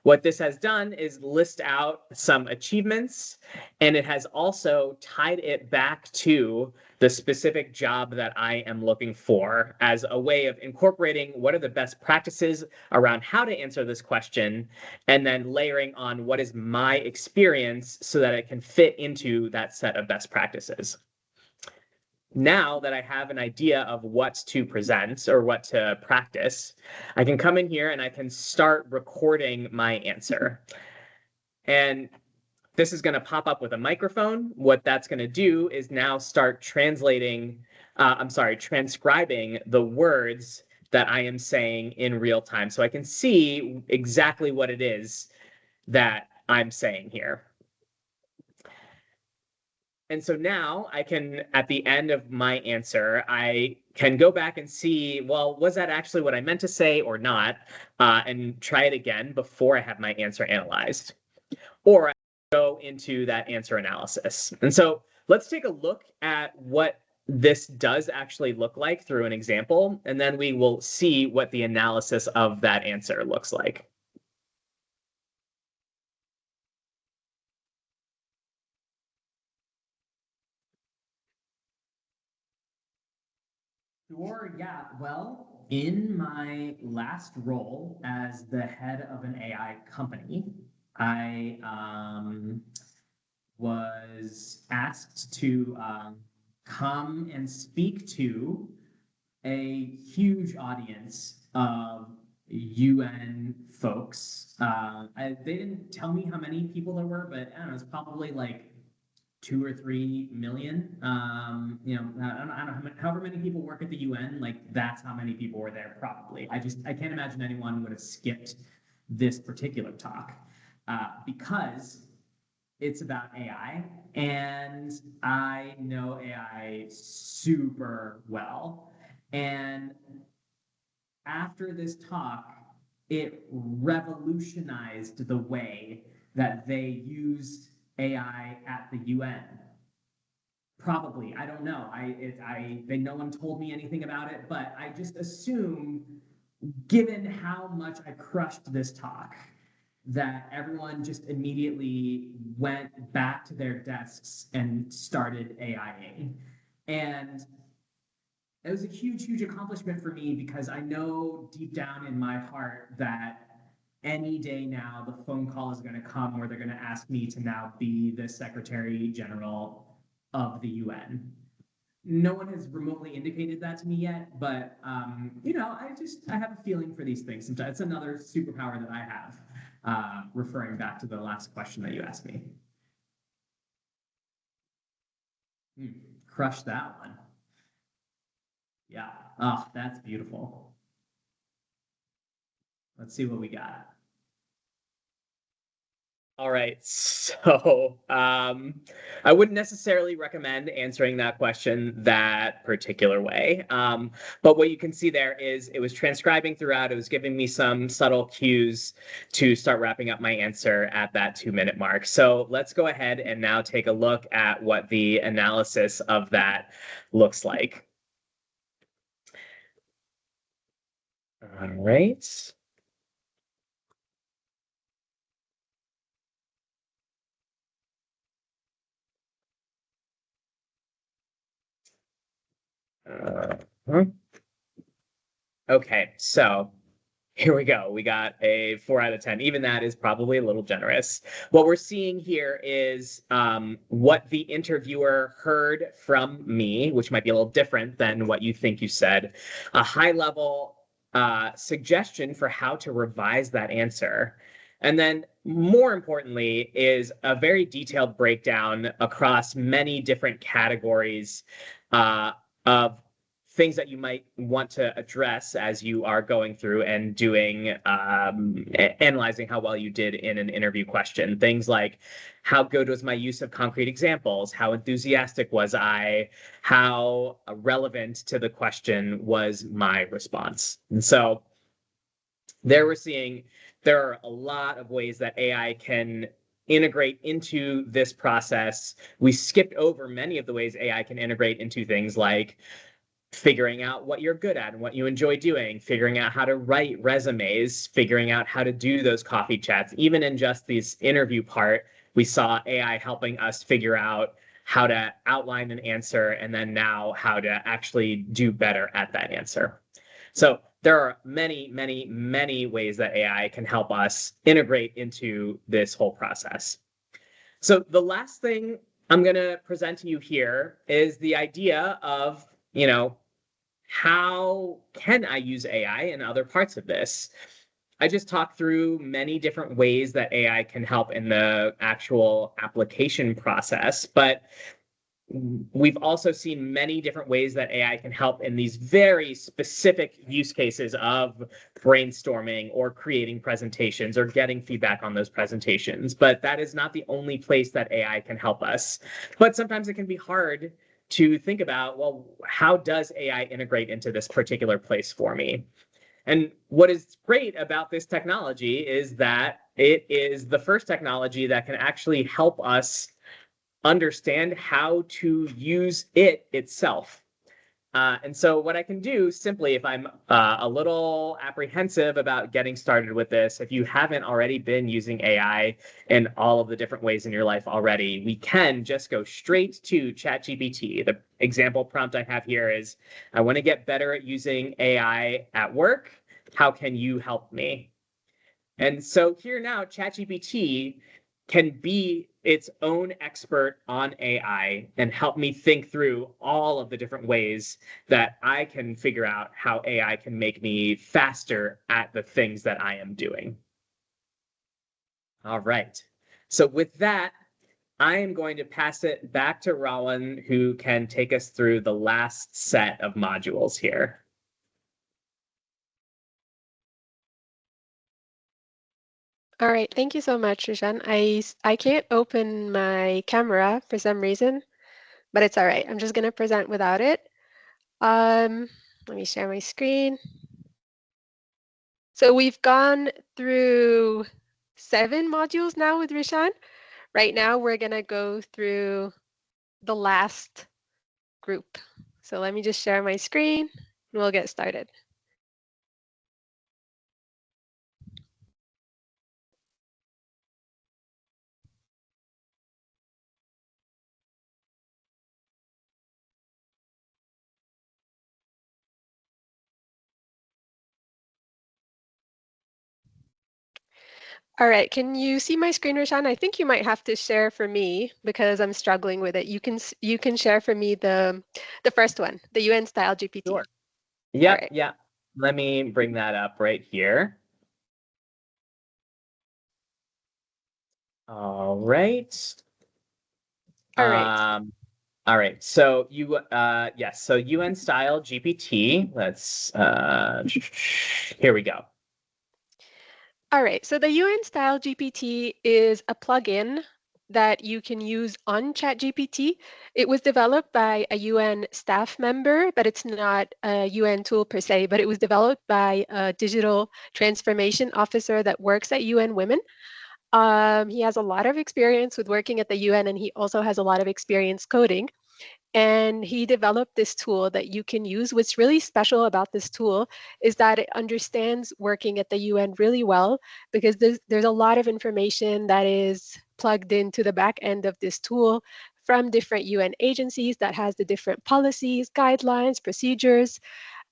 What this has done is list out some achievements, and it has also tied it back to the specific job that I am looking for as a way of incorporating what are the best practices around how to answer this question, and then layering on what is my experience so that it can fit into that set of best practices. Now that I have an idea of what to present or what to practice, I can come in here and I can start recording my answer. And this is going to pop up with a microphone. What that's going to do is now start transcribing the words that I am saying in real time. So I can see exactly what it is that I'm saying here. And so now I can, at the end of my answer, I can go back and see, well, was that actually what I meant to say or not? And try it again before I have my answer analyzed. Or I go into that answer analysis. And so let's take a look at what this does actually look like through an example, and then we will see what the analysis of that answer looks like. Sure, yeah. Well, in my last role as the head of an AI company, I was asked to come and speak to a huge audience of UN folks. They didn't tell me how many people there were, but I don't know, it's probably like 2 or 3 million. I don't know how many, however many people work at the UN, like that's how many people were there probably. I can't imagine anyone would have skipped this particular talk because it's about AI, and I know AI super well. And after this talk, it revolutionized the way that they used AI at the UN. Probably, I don't know. No one told me anything about it, but I just assume, given how much I crushed this talk, that everyone just immediately went back to their desks and started AIing. And it was a huge, huge accomplishment for me because I know deep down in my heart that any day now the phone call is going to come where they're going to ask me to now be the Secretary General of the UN. No one has remotely indicated that to me yet, but I have a feeling for these things. Sometimes it's another superpower that I have, referring back to the last question that you asked me. Crush that one. Yeah. Oh, that's beautiful. Let's see what we got. All right, so I wouldn't necessarily recommend answering that question that particular way. But what you can see there is it was transcribing throughout. It was giving me some subtle cues to start wrapping up my answer at that 2-minute mark. So let's go ahead and now take a look at what the analysis of that looks like. All right. Okay, so here we go. We got a 4 out of 10. Even that is probably a little generous. What we're seeing here is what the interviewer heard from me, which might be a little different than what you think you said. A high-level suggestion for how to revise that answer. And then more importantly is a very detailed breakdown across many different categories of things that you might want to address as you are going through and doing analyzing how well you did in an interview question. Things like, how good was my use of concrete examples? How enthusiastic was I? How relevant to the question was my response? And so there we're seeing there are a lot of ways that AI can integrate into this process. We skipped over many of the ways AI can integrate into things like figuring out what you're good at and what you enjoy doing, figuring out how to write resumes, figuring out how to do those coffee chats. Even in just this interview part, we saw AI helping us figure out how to outline an answer and then now how to actually do better at that answer. So there are many, many, many ways that AI can help us integrate into this whole process. So the last thing I'm going to present to you here is the idea of, how can I use AI in other parts of this? I just talked through many different ways that AI can help in the actual application process, but we've also seen many different ways that AI can help in these very specific use cases of brainstorming or creating presentations or getting feedback on those presentations. But that is not the only place that AI can help us. But sometimes it can be hard to think about, well, how does AI integrate into this particular place for me? And what is great about this technology is that it is the first technology that can actually help us understand how to use it itself. And so what I can do simply, if I'm a little apprehensive about getting started with this, if you haven't already been using AI in all of the different ways in your life already, we can just go straight to ChatGPT. The example prompt I have here is, I want to get better at using AI at work. How can you help me? And so here now, ChatGPT can be its own expert on AI and help me think through all of the different ways that I can figure out how AI can make me faster at the things that I am doing. All right. So with that, I am going to pass it back to Rawan, who can take us through the last set of modules here. All right, thank you so much, Rishan. I can't open my camera for some reason, but it's all right. I'm just gonna present without it. Let me share my screen. So we've gone through 7 modules now with Rishan. Right now, we're going to go through the last group. So let me just share my screen and we'll get started. All right, can you see my screen, Rishan? I think you might have to share for me because I'm struggling with it. You can share for me the first one, the UN style GPT. Sure. Yep, right. yeah. Let me bring that up right here. All right. All right. All right. So yes. So UN style GPT. Let's here we go. All right. So the UN style GPT is a plugin that you can use on ChatGPT. It was developed by a UN staff member, but it's not a UN tool per se, but it was developed by a digital transformation officer that works at UN Women. He has a lot of experience with working at the UN, and he also has a lot of experience coding. And he developed this tool that you can use. What's really special about this tool is that it understands working at the UN really well because there's a lot of information that is plugged into the back end of this tool from different UN agencies that has the different policies, guidelines, procedures,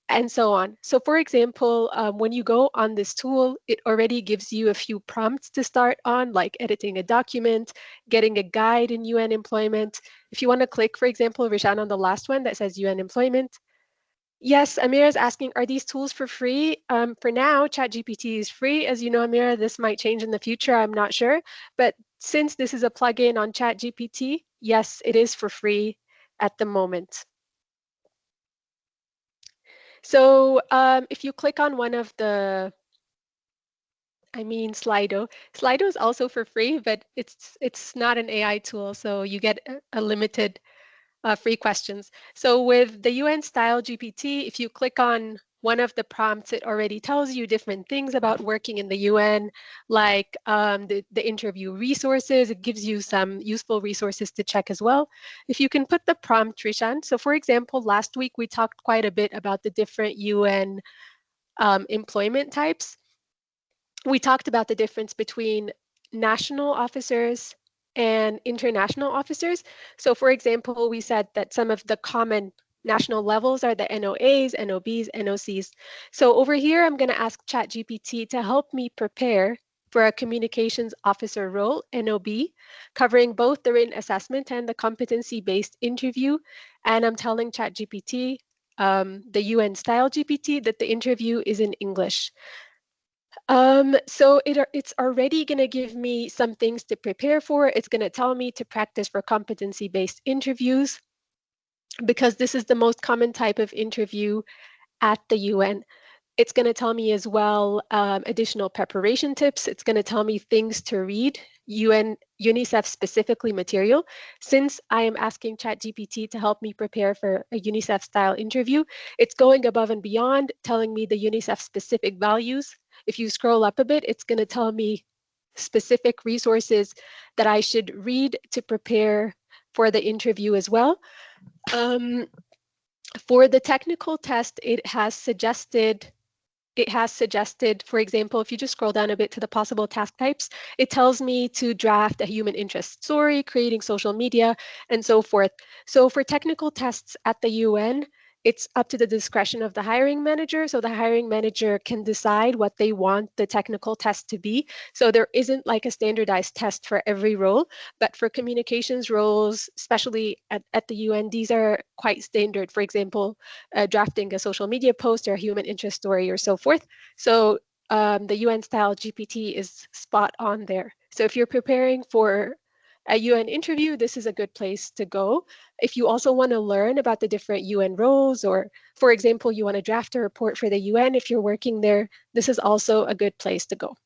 and so on. So for example, when you go on this tool, it already gives you a few prompts to start on, like editing a document, getting a guide in UN employment. If you want to click, for example, Rishan, on the last one that says UN employment. Yes, Amira is asking, are these tools for free? For now, ChatGPT is free. As you know, Amira, this might change in the future, I'm not sure. But since this is a plugin on ChatGPT, yes, it is for free at the moment. So if you click on one of the, Slido. Slido is also for free, but it's not an AI tool, so you get a limited free questions. So with the UN style GPT, if you click on one of the prompts, it already tells you different things about working in the UN, like the interview resources. It gives you some useful resources to check as well. If you can put the prompt, Rishan. So for example, last week we talked quite a bit about the different UN employment types. We talked about the difference between national officers and international officers. So for example, we said that some of the common national levels are the NOAs, NOBs, NOCs. So over here, I'm going to ask ChatGPT to help me prepare for a communications officer role, NOB, covering both the written assessment and the competency-based interview. And I'm telling ChatGPT, the UN style GPT, that the interview is in English. So it's already going to give me some things to prepare for. It's going to tell me to practice for competency-based interviews because this is the most common type of interview at the UN. It's going to tell me as well additional preparation tips. It's going to tell me things to read, UNICEF specifically material. Since I am asking ChatGPT to help me prepare for a UNICEF style interview, it's going above and beyond, telling me the UNICEF specific values. If you scroll up a bit, it's going to tell me specific resources that I should read to prepare for the interview as well. For the technical test, it has suggested, for example, if you just scroll down a bit to the possible task types, it tells me to draft a human interest story, creating social media, and so forth. So for technical tests at the UN, it's up to the discretion of the hiring manager. So the hiring manager can decide what they want the technical test to be. So there isn't like a standardized test for every role, but for communications roles, especially at the UN, these are quite standard. For example, drafting a social media post or a human interest story or so forth. So the UN style GPT is spot on there. So if you're preparing for a UN interview, this is a good place to go. If you also want to learn about the different UN roles, or for example, you want to draft a report for the UN if you're working there, this is also a good place to go.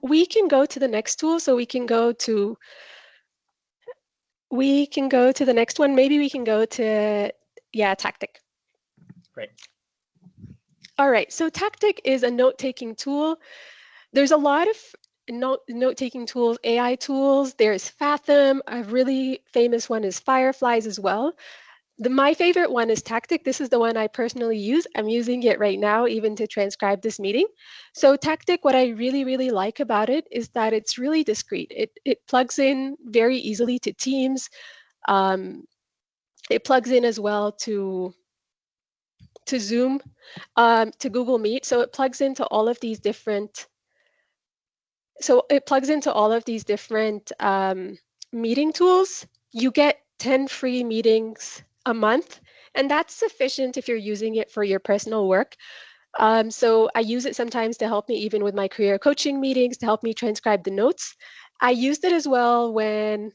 We can go to the next tool. So we can go to We can go to the next one. Maybe we can go to, yeah, tactic. Great. All right, so tactic is a note-taking tool. There's a lot of note-taking tools, AI tools. There's Fathom. A really famous one is Fireflies as well. My favorite one is Tactic. This is the one I personally use. I'm using it right now, even to transcribe this meeting. So Tactic, what I really, really like about it is that it's really discreet. It plugs in very easily to Teams. It plugs in as well to Zoom, to Google Meet. So it plugs into all of these different meeting tools. You get 10 free meetings a month, and that's sufficient if you're using it for your personal work. So I use it sometimes to help me even with my career coaching meetings, to help me transcribe the notes. I used it as well when,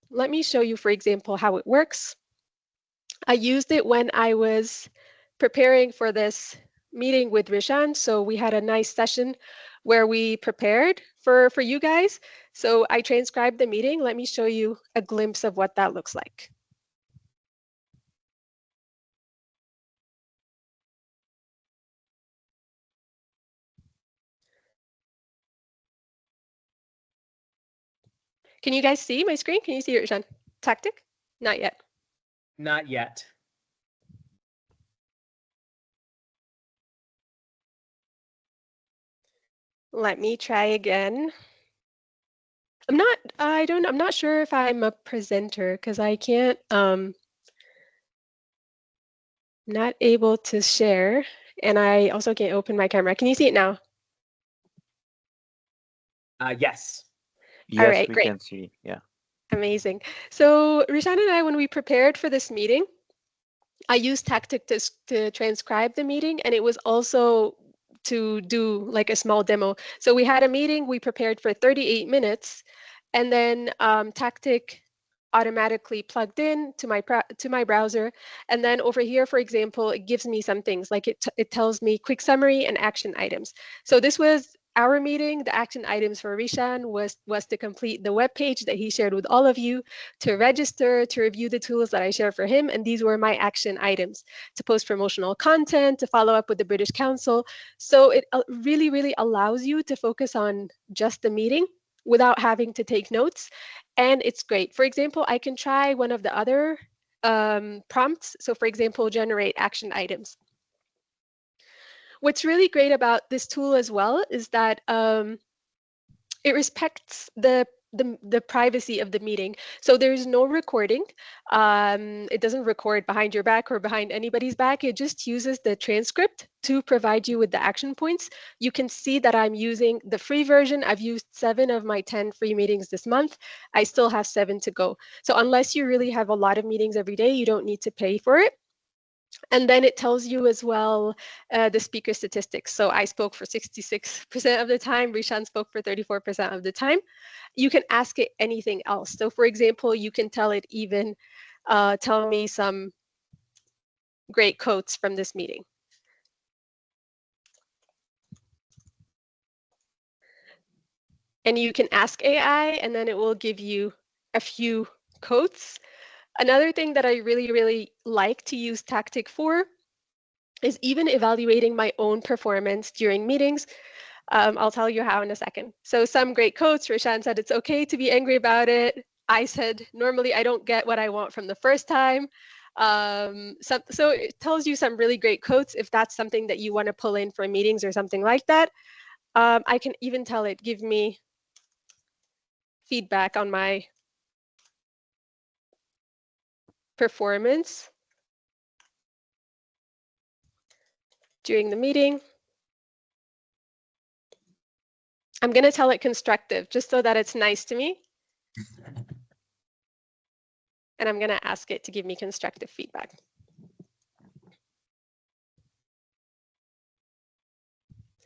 let me show you, for example, how it works. I used it when I was preparing for this meeting with Rishan. So we had a nice session where we prepared for you guys. So I transcribed the meeting. Let me show you a glimpse of what that looks like. Can you guys see my screen? Can you see it, Rishan? Tactic? Not yet. Not yet. Let me try again. I'm not sure if I'm a presenter because I can't, not able to share, and I also can't open my camera. Can you see it now? Yes. All Yes, right, we great. can see. Yeah. Amazing. So Rishan and I, when we prepared for this meeting, I used Tactic to transcribe the meeting, and it was also to do like a small demo. So we had a meeting, we prepared for 38 minutes, and then Tactic automatically plugged in to my browser, and then over here, for example, it gives me some things like it tells me quick summary and action items. So this was our meeting. The action items for Rishan was to complete the web page that he shared with all of you, to register, to review the tools that I share for him, and these were my action items: to post promotional content, to follow up with the British Council. So it really, really allows you to focus on just the meeting without having to take notes, and it's great. For example, I can try one of the other prompts. So for example, generate action items. What's really great about this tool as well is that it respects the privacy of the meeting. So there's no recording. It doesn't record behind your back or behind anybody's back. It just uses the transcript to provide you with the action points. You can see that I'm using the free version. I've used 7 of my 10 free meetings this month. I still have 7 to go. So unless you really have a lot of meetings every day, you don't need to pay for it. And then it tells you as well the speaker statistics. So I spoke for 66% of the time, Rishan spoke for 34% of the time. You can ask it anything else. So for example, you can tell it even, tell me some great quotes from this meeting. And you can ask AI, and then it will give you a few quotes. Another thing that I really, really like to use Tactic for is even evaluating my own performance during meetings. I'll tell you how in a second. So some great quotes. Rishan said it's okay to be angry about it. I said normally I don't get what I want from the first time. So it tells you some really great quotes if that's something that you want to pull in for meetings or something like that. I can even tell it, give me feedback on my performance during the meeting. I'm going to tell it constructive just so that it's nice to me. And I'm going to ask it to give me constructive feedback.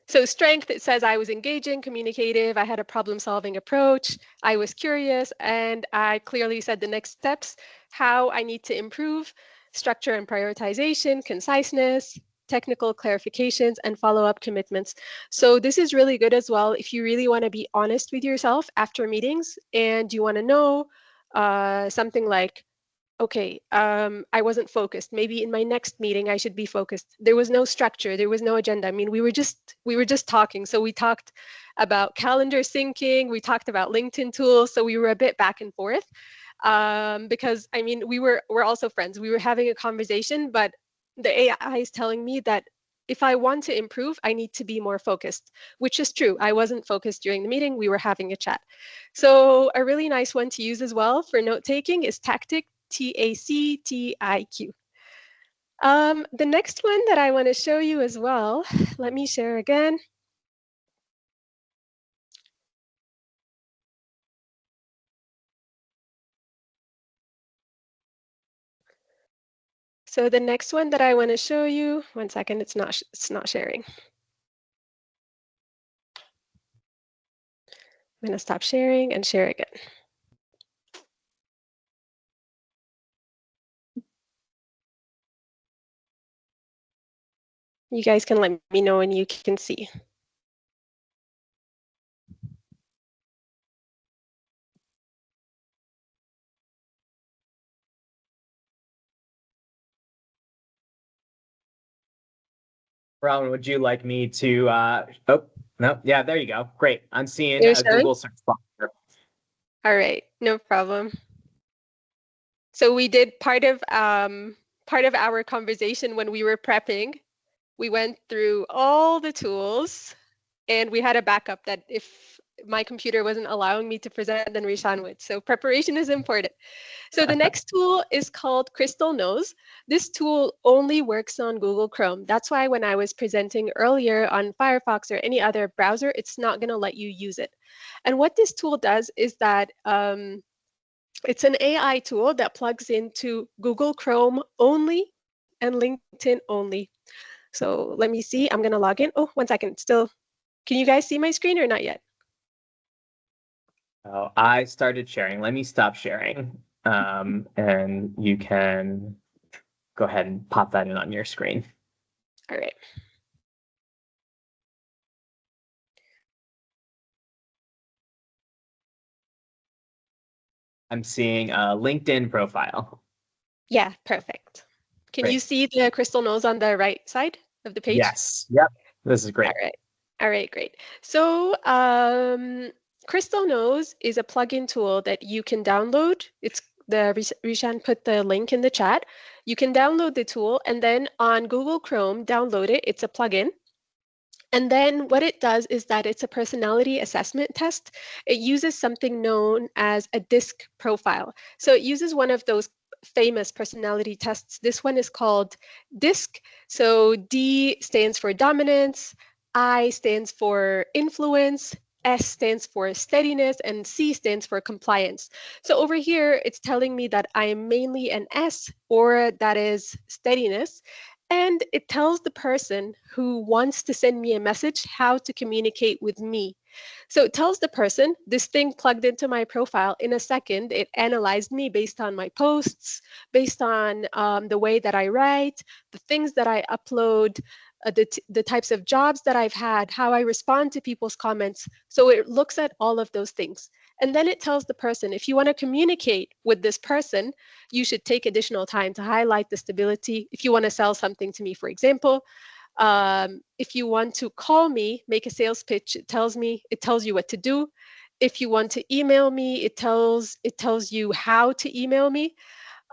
So strength, it says I was engaging, communicative, I had a problem-solving approach, I was curious, and I clearly said the next steps, how I need to improve: structure and prioritization, conciseness, technical clarifications, and follow-up commitments. So this is really good as well if you really want to be honest with yourself after meetings and you want to know something like, okay, I wasn't focused. Maybe in my next meeting I should be focused. There was no structure, there was no agenda. I mean, we were just talking. So we talked about calendar syncing, we talked about LinkedIn tools. So we were a bit back and forth, because I mean, we're also friends. We were having a conversation, but the AI is telling me that if I want to improve, I need to be more focused, which is true. I wasn't focused during the meeting. We were having a chat. So a really nice one to use as well for note taking is Tactic, Tactic. The next one that I want to show you as well, let me share again. So the next one that I want to show you, one second, it's not sharing. I'm going to stop sharing and share again. You guys can let me know when you can see. Rawan, would you like me to? Oh no, yeah, there you go. Great. I'm seeing You're a showing? Google search bar. All right, no problem. So we did part of our conversation when we were prepping. We went through all the tools, and we had a backup that if my computer wasn't allowing me to present, then Rishan would. So preparation is important. So the next tool is called Crystal Nose. This tool only works on Google Chrome. That's why when I was presenting earlier on Firefox or any other browser, it's not going to let you use it. And what this tool does is that it's an AI tool that plugs into Google Chrome only and LinkedIn only. So let me see. I'm going to log in. Oh, one second. Still, can you guys see my screen or not yet? Oh, I started sharing. Let me stop sharing. And you can go ahead and pop that in on your screen. All right. I'm seeing a LinkedIn profile. Yeah, perfect. Can you Great. see the crystal nose on the right side of the page? Yes. Yep. This is great. All right. All right, great. So Crystal Nose is a plugin tool that you can download. It's the Rishan put the link in the chat. You can download the tool and then on Google Chrome, download it. It's a plugin. And then what it does is that it's a personality assessment test. It uses something known as a DISC profile. So it uses one of those famous personality tests. This one is called DISC. So D stands for dominance, I stands for influence, S stands for steadiness, and C stands for compliance. So over here, it's telling me that I am mainly an S, or that is steadiness. And it tells the person who wants to send me a message how to communicate with me. So it tells the person, this thing plugged into my profile in a second, it analyzed me based on my posts, based on the way that I write, the things that I upload, the types of jobs that I've had, how I respond to people's comments. So it looks at all of those things. And then it tells the person, if you want to communicate with this person, you should take additional time to highlight the stability. If you want to sell something to me, for example, if you want to call me, make a sales pitch, it tells you what to do. If you want to email me, it tells you how to email me.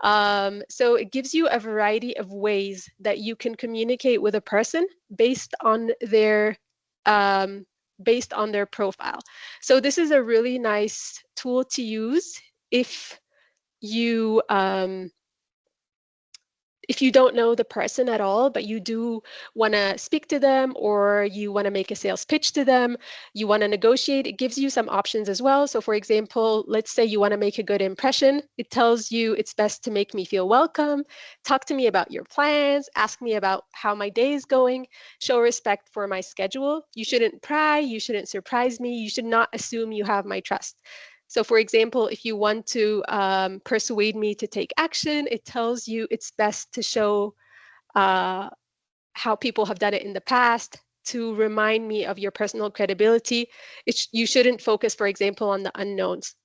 So it gives you a variety of ways that you can communicate with a person based on their profile. So this is a really nice tool to use if you don't know the person at all, but you do want to speak to them, or you want to make a sales pitch to them, you want to negotiate, it gives you some options as well. So for example, let's say you want to make a good impression. It tells you it's best to make me feel welcome, talk to me about your plans, ask me about how my day is going, show respect for my schedule. You shouldn't pry, you shouldn't surprise me, you should not assume you have my trust. So for example, if you want to persuade me to take action, it tells you it's best to show how people have done it in the past, to remind me of your personal credibility. You shouldn't focus, for example, on the unknowns.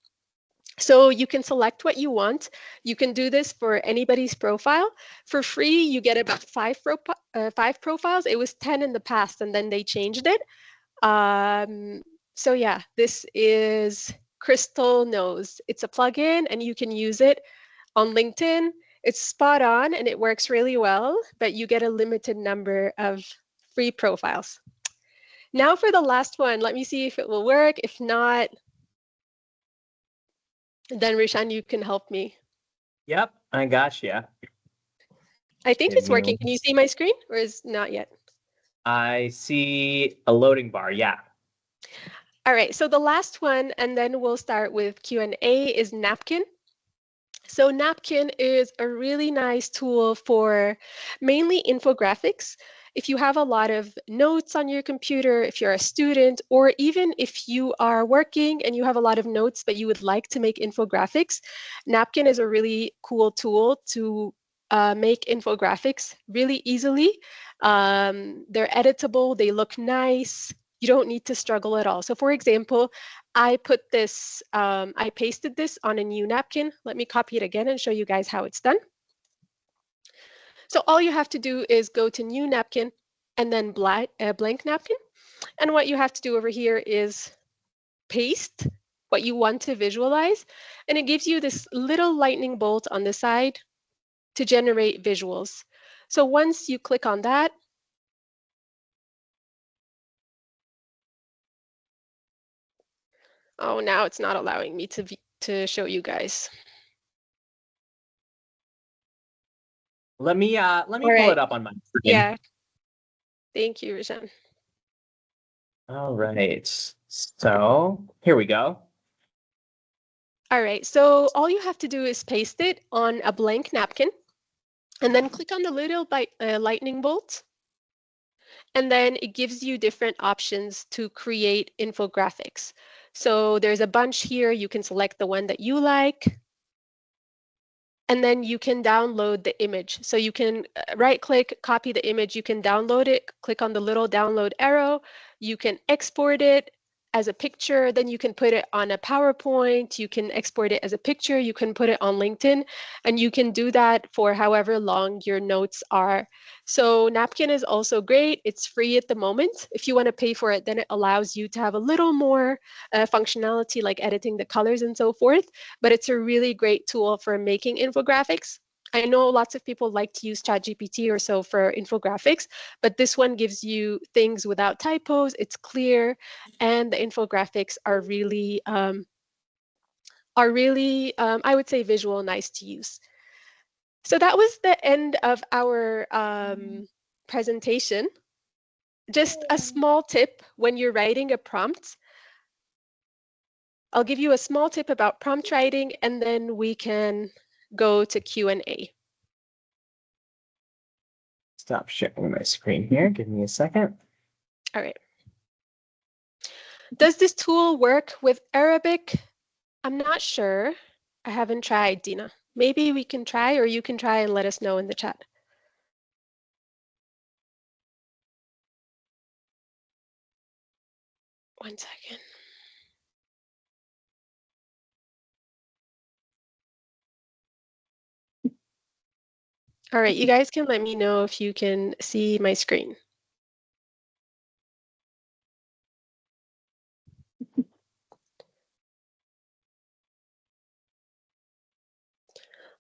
So you can select what you want. You can do this for anybody's profile. For free, you get about five profiles. It was 10 in the past, and then they changed it. So yeah, this is Crystal Knows. It's a plugin, and you can use it on LinkedIn. It's spot on, and it works really well, but you get a limited number of free profiles. Now for the last one, let me see if it will work. If not, then Rishan, you can help me. Yep, I got you. I think Give it's me working. Can you see my screen, or is not yet? I see a loading bar. Yeah. All right, so the last one, and then we'll start with Q&A, is Napkin. So Napkin is a really nice tool for mainly infographics. If you have a lot of notes on your computer, if you're a student, or even if you are working and you have a lot of notes but you would like to make infographics, Napkin is a really cool tool to make infographics really easily. They're editable, they look nice. You don't need to struggle at all. So for example, I pasted this on a new napkin. Let me copy it again and show you guys how it's done. So all you have to do is go to new napkin and then blank napkin. And what you have to do over here is paste what you want to visualize. And it gives you this little lightning bolt on the side to generate visuals. So once you click on that, oh, now it's not allowing me to show you guys. Let me pull right. it up on my screen. Yeah. Thank you, Rishan. All right. So here we go. All right, so all you have to do is paste it on a blank napkin and then click on the little lightning bolt. And then it gives you different options to create infographics. So there's a bunch here. You can select the one that you like. And then you can download the image. So you can right click, copy the image. You can download it, click on the little download arrow. You can export it as a picture. Then you can put it on a PowerPoint. You can export it as a picture. You can put it on LinkedIn. And you can do that for however long your notes are. So Napkin is also great. It's free at the moment. If you want to pay for it, then it allows you to have a little more functionality like editing the colors and so forth. But it's a really great tool for making infographics. I know lots of people like to use ChatGPT or so for infographics, but this one gives you things without typos. It's clear, and the infographics are really, I would say, visual, nice to use. So that was the end of our presentation. Just a small tip when you're writing a prompt. I'll give you a small tip about prompt writing, and then we can go to Q&A. Stop sharing my screen here. Give me a second. All right. Does this tool work with Arabic? I'm not sure. I haven't tried, Dina. Maybe we can try, or you can try and let us know in the chat. One second. All right, you guys can let me know if you can see my screen.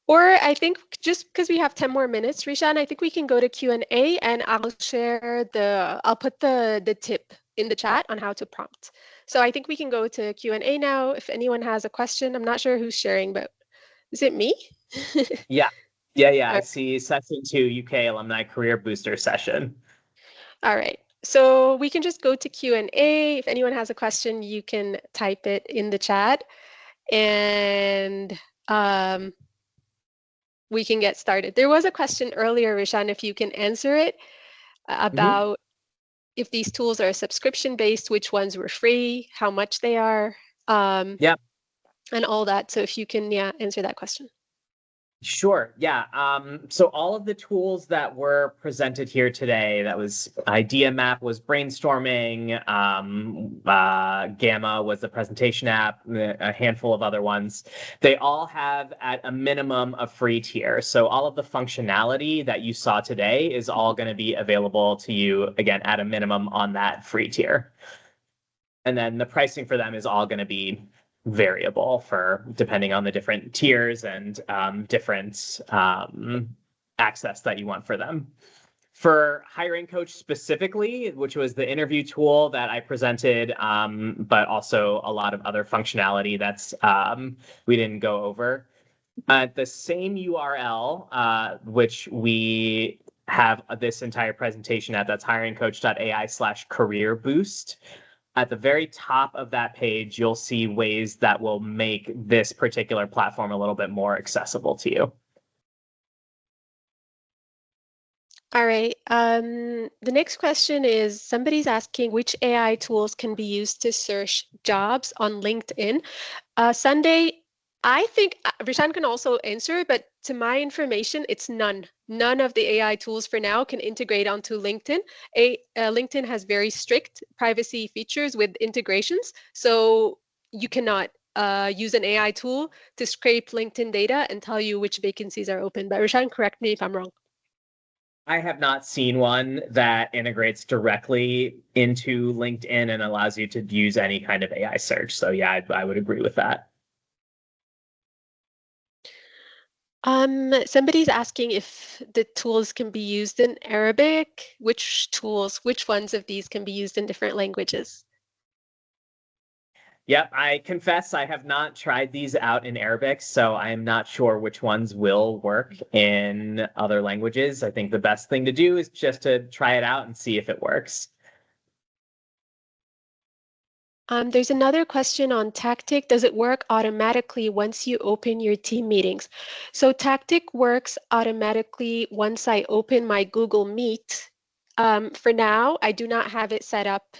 Or I think just because we have 10 more minutes, Rishan, I think we can go to Q&A and I'll put the tip in the chat on how to prompt. So I think we can go to Q&A now. If anyone has a question, I'm not sure who's sharing, but is it me? Yeah. I see session 2 UK Alumni Career Booster session. All right. So we can just go to Q&A. If anyone has a question, you can type it in the chat. And we can get started. There was a question earlier, Rishan, if you can answer it, about if these tools are subscription-based, which ones were free, how much they are, and all that. So if you can, answer that question. Sure. Yeah. So all of the tools that were presented here today, that was Idea Map was brainstorming, Gamma was the presentation app, a handful of other ones. They all have at a minimum a free tier. So all of the functionality that you saw today is all going to be available to you again at a minimum on that free tier. And then the pricing for them is all going to be variable for depending on the different tiers and different access that you want for them. For Hiring Coach specifically, which was the interview tool that I presented, but also a lot of other functionality that's we didn't go over. The same URL, which we have this entire presentation at, that's hiringcoach.ai/career boost. At the very top of that page, you'll see ways that will make this particular platform a little bit more accessible to you. All right. The next question is somebody's asking which AI tools can be used to search jobs on LinkedIn. Sunday, I think Rishan can also answer, but to my information, it's none. None of the AI tools for now can integrate onto LinkedIn. LinkedIn has very strict privacy features with integrations, so you cannot use an AI tool to scrape LinkedIn data and tell you which vacancies are open. But Rishan, correct me if I'm wrong. I have not seen one that integrates directly into LinkedIn and allows you to use any kind of AI search. So yeah, I would agree with that. Somebody's asking if the tools can be used in Arabic. Which ones of these can be used in different languages? Yep, I confess I have not tried these out in Arabic, so I am not sure which ones will work in other languages. I think the best thing to do is just to try it out and see if it works. There's another question on Tactic. Does it work automatically once you open your team meetings? So Tactic works automatically once I open my Google Meet. For now, I do not have it set up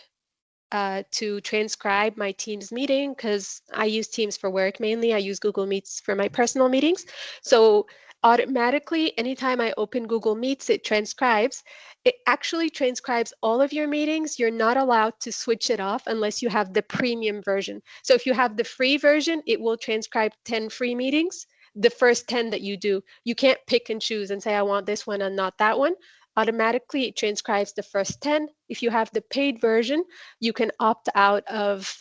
to transcribe my Teams meeting because I use Teams for work mainly. I use Google Meets for my personal meetings. So automatically, anytime I open Google Meets, it transcribes. It actually transcribes all of your meetings. You're not allowed to switch it off unless you have the premium version. So if you have the free version, it will transcribe 10 free meetings, the first 10 that you do. You can't pick and choose and say, I want this one and not that one. Automatically, it transcribes the first 10. If you have the paid version, you can opt out of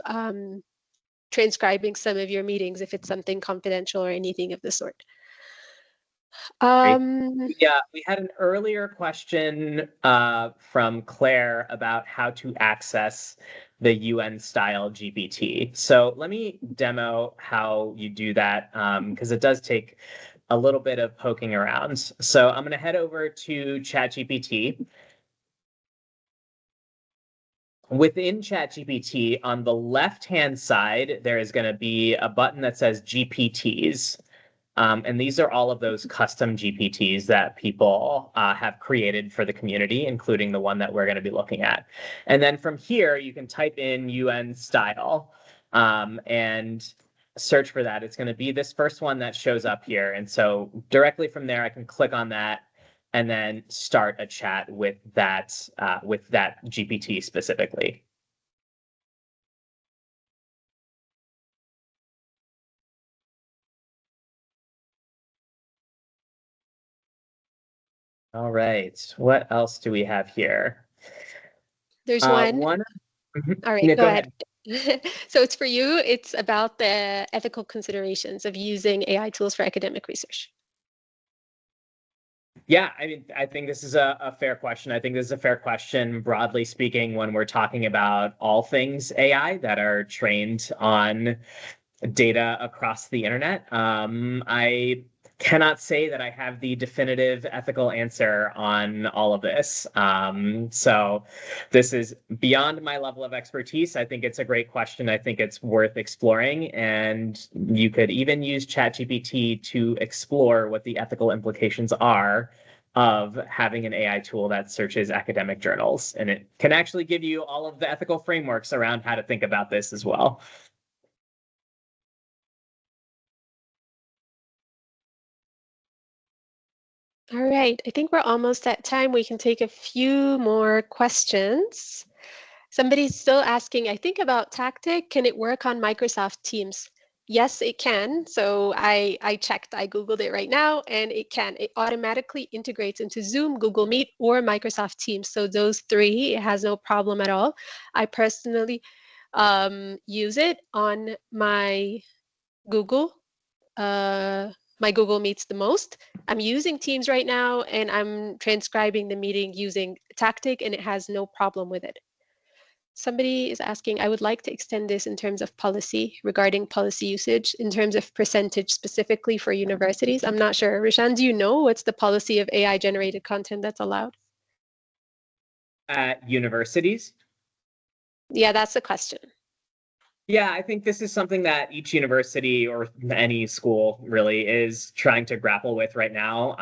transcribing some of your meetings if it's something confidential or anything of the sort. Yeah, we had an earlier question from Claire about how to access the UN style GPT. So let me demo how you do that because it does take a little bit of poking around. So I'm going to head over to ChatGPT. Within ChatGPT, on the left-hand side, there is going to be a button that says GPTs. And these are all of those custom GPTs that people have created for the community, including the one that we're going to be looking at. And then from here, you can type in UN style and search for that. It's going to be this first one that shows up here. And so directly from there, I can click on that and then start a chat with that GPT specifically. All right. What else do we have here? There's one. One. All right, Yeah, go go ahead. ahead. So it's for you. It's about the ethical considerations of using AI tools for academic research. Yeah, I mean, I think this is a fair question. I think this is a fair question, broadly speaking, when we're talking about all things AI that are trained on data across the internet. I cannot say that I have the definitive ethical answer on all of this. So this is beyond my level of expertise. I think it's a great question. I think it's worth exploring. And you could even use ChatGPT to explore what the ethical implications are of having an AI tool that searches academic journals. And it can actually give you all of the ethical frameworks around how to think about this as well. All right, I think we're almost at time. We can take a few more questions. Somebody's still asking, I think about Tactic. Can it work on Microsoft Teams? Yes, it can. So I checked, I Googled it right now, and it can. It automatically integrates into Zoom, Google Meet, or Microsoft Teams. So those three, it has no problem at all. I personally use it on Google, uh, my Google Meets the most. I'm using Teams right now, and I'm transcribing the meeting using Tactic, and it has no problem with it. Somebody is asking, I would like to extend this in terms of policy, regarding policy usage, in terms of percentage specifically for universities. I'm not sure. Rishan, do you know what's the policy of AI generated content that's allowed? At universities? Yeah, that's the question. Yeah, I think this is something that each university or any school really is trying to grapple with right now.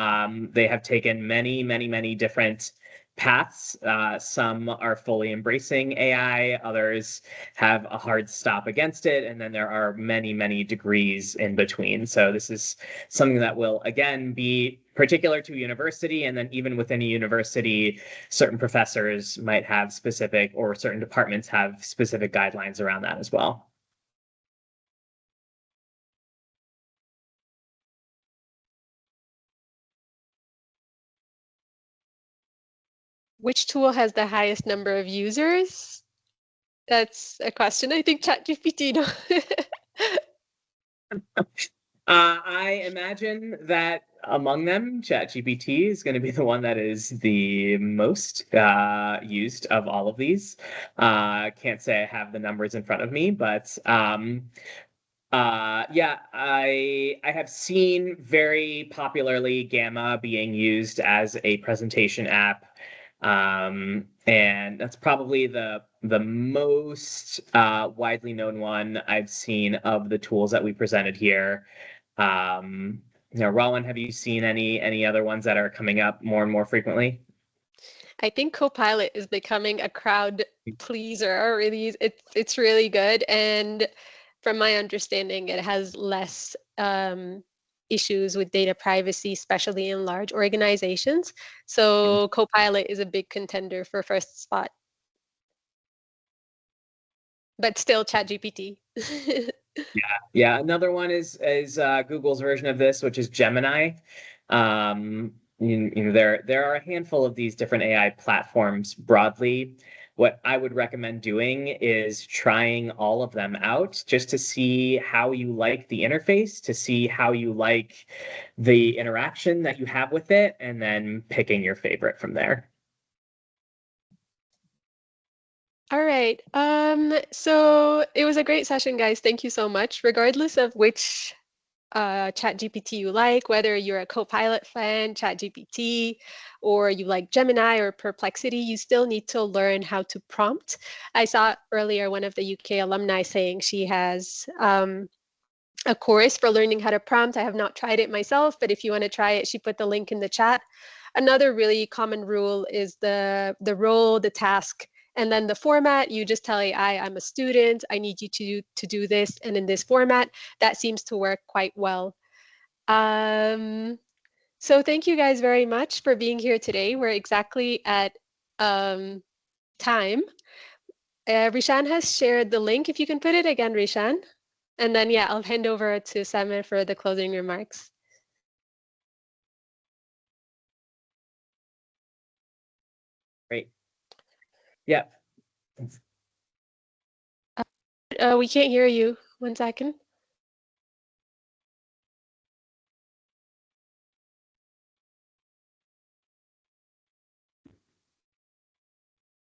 They have taken many different paths. Some are fully embracing AI, others have a hard stop against it, and then there are many degrees in between. So this is something that will, again, be particular to a university, and then even within a university, certain professors might have specific, or certain departments have specific guidelines around that as well. Which tool has the highest number of users? That's a question I think ChatGPT knows. I imagine that among them, ChatGPT is going to be the one that is the most used of all of these. Can't say I have the numbers in front of me, but yeah, I have seen very popularly Gamma being used as a presentation app. And that's probably the most widely known one I've seen of the tools that we presented here. Rawan, have you seen any other ones that are coming up more and more frequently? I think Copilot is becoming a crowd pleaser. Really, it's really good, and from my understanding, it has less issues with data privacy, especially in large organizations. So Copilot is a big contender for first spot, but still ChatGPT. Yeah. Another one is Google's version of this, which is Gemini. There are a handful of these different AI platforms broadly. What I would recommend doing is trying all of them out just to see how you like the interface, to see how you like the interaction that you have with it, and then picking your favorite from there. All right. So it was a great session, guys. Thank you so much. Regardless of which ChatGPT you like, whether you're a Copilot fan, ChatGPT, or you like Gemini or Perplexity, you still need to learn how to prompt. I saw earlier one of the UK alumni saying she has a course for learning how to prompt. I have not tried it myself, but if you want to try it, she put the link in the chat. Another really common rule is the role, the task, and then the format. You just tell AI, I'm a student, I need you to do this, and in this format. That seems to work quite well. So thank you guys very much for being here today. We're exactly at time. Rishan has shared the link. If you can put it again, Rishan. And then, yeah, I'll hand over to Sama for the closing remarks. Great. Yeah. We can't hear you. 1 second.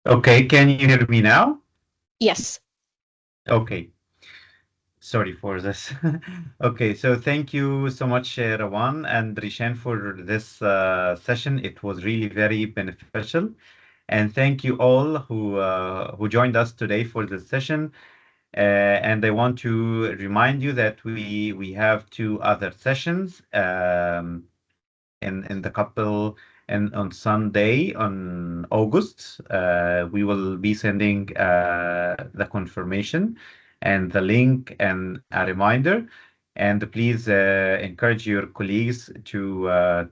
Okay, can you hear me now? Yes. Okay. Sorry for this. Okay, so thank you so much, Rawan and Rishan, for this session. It was really very beneficial. And thank you all who joined us today for this session. And I want to remind you that we have two other sessions in the couple, and on Sunday on August we will be sending the confirmation and the link and a reminder. And please encourage your colleagues to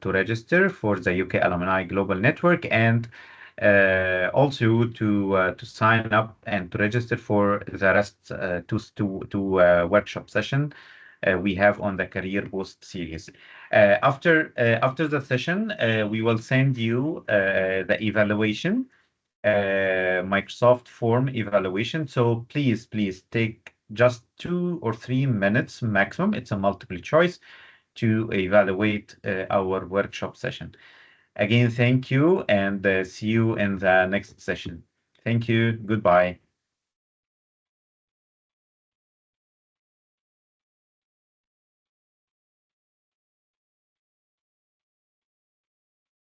register for the UK Alumni Global Network, and also to sign up and to register for the rest to workshop session we have on the Career Boost series. After the session, we will send you the evaluation, Microsoft form evaluation. So please take just 2 or 3 minutes maximum. It's a multiple choice to evaluate our workshop session. Again, thank you, and see you in the next session. Thank you. Goodbye.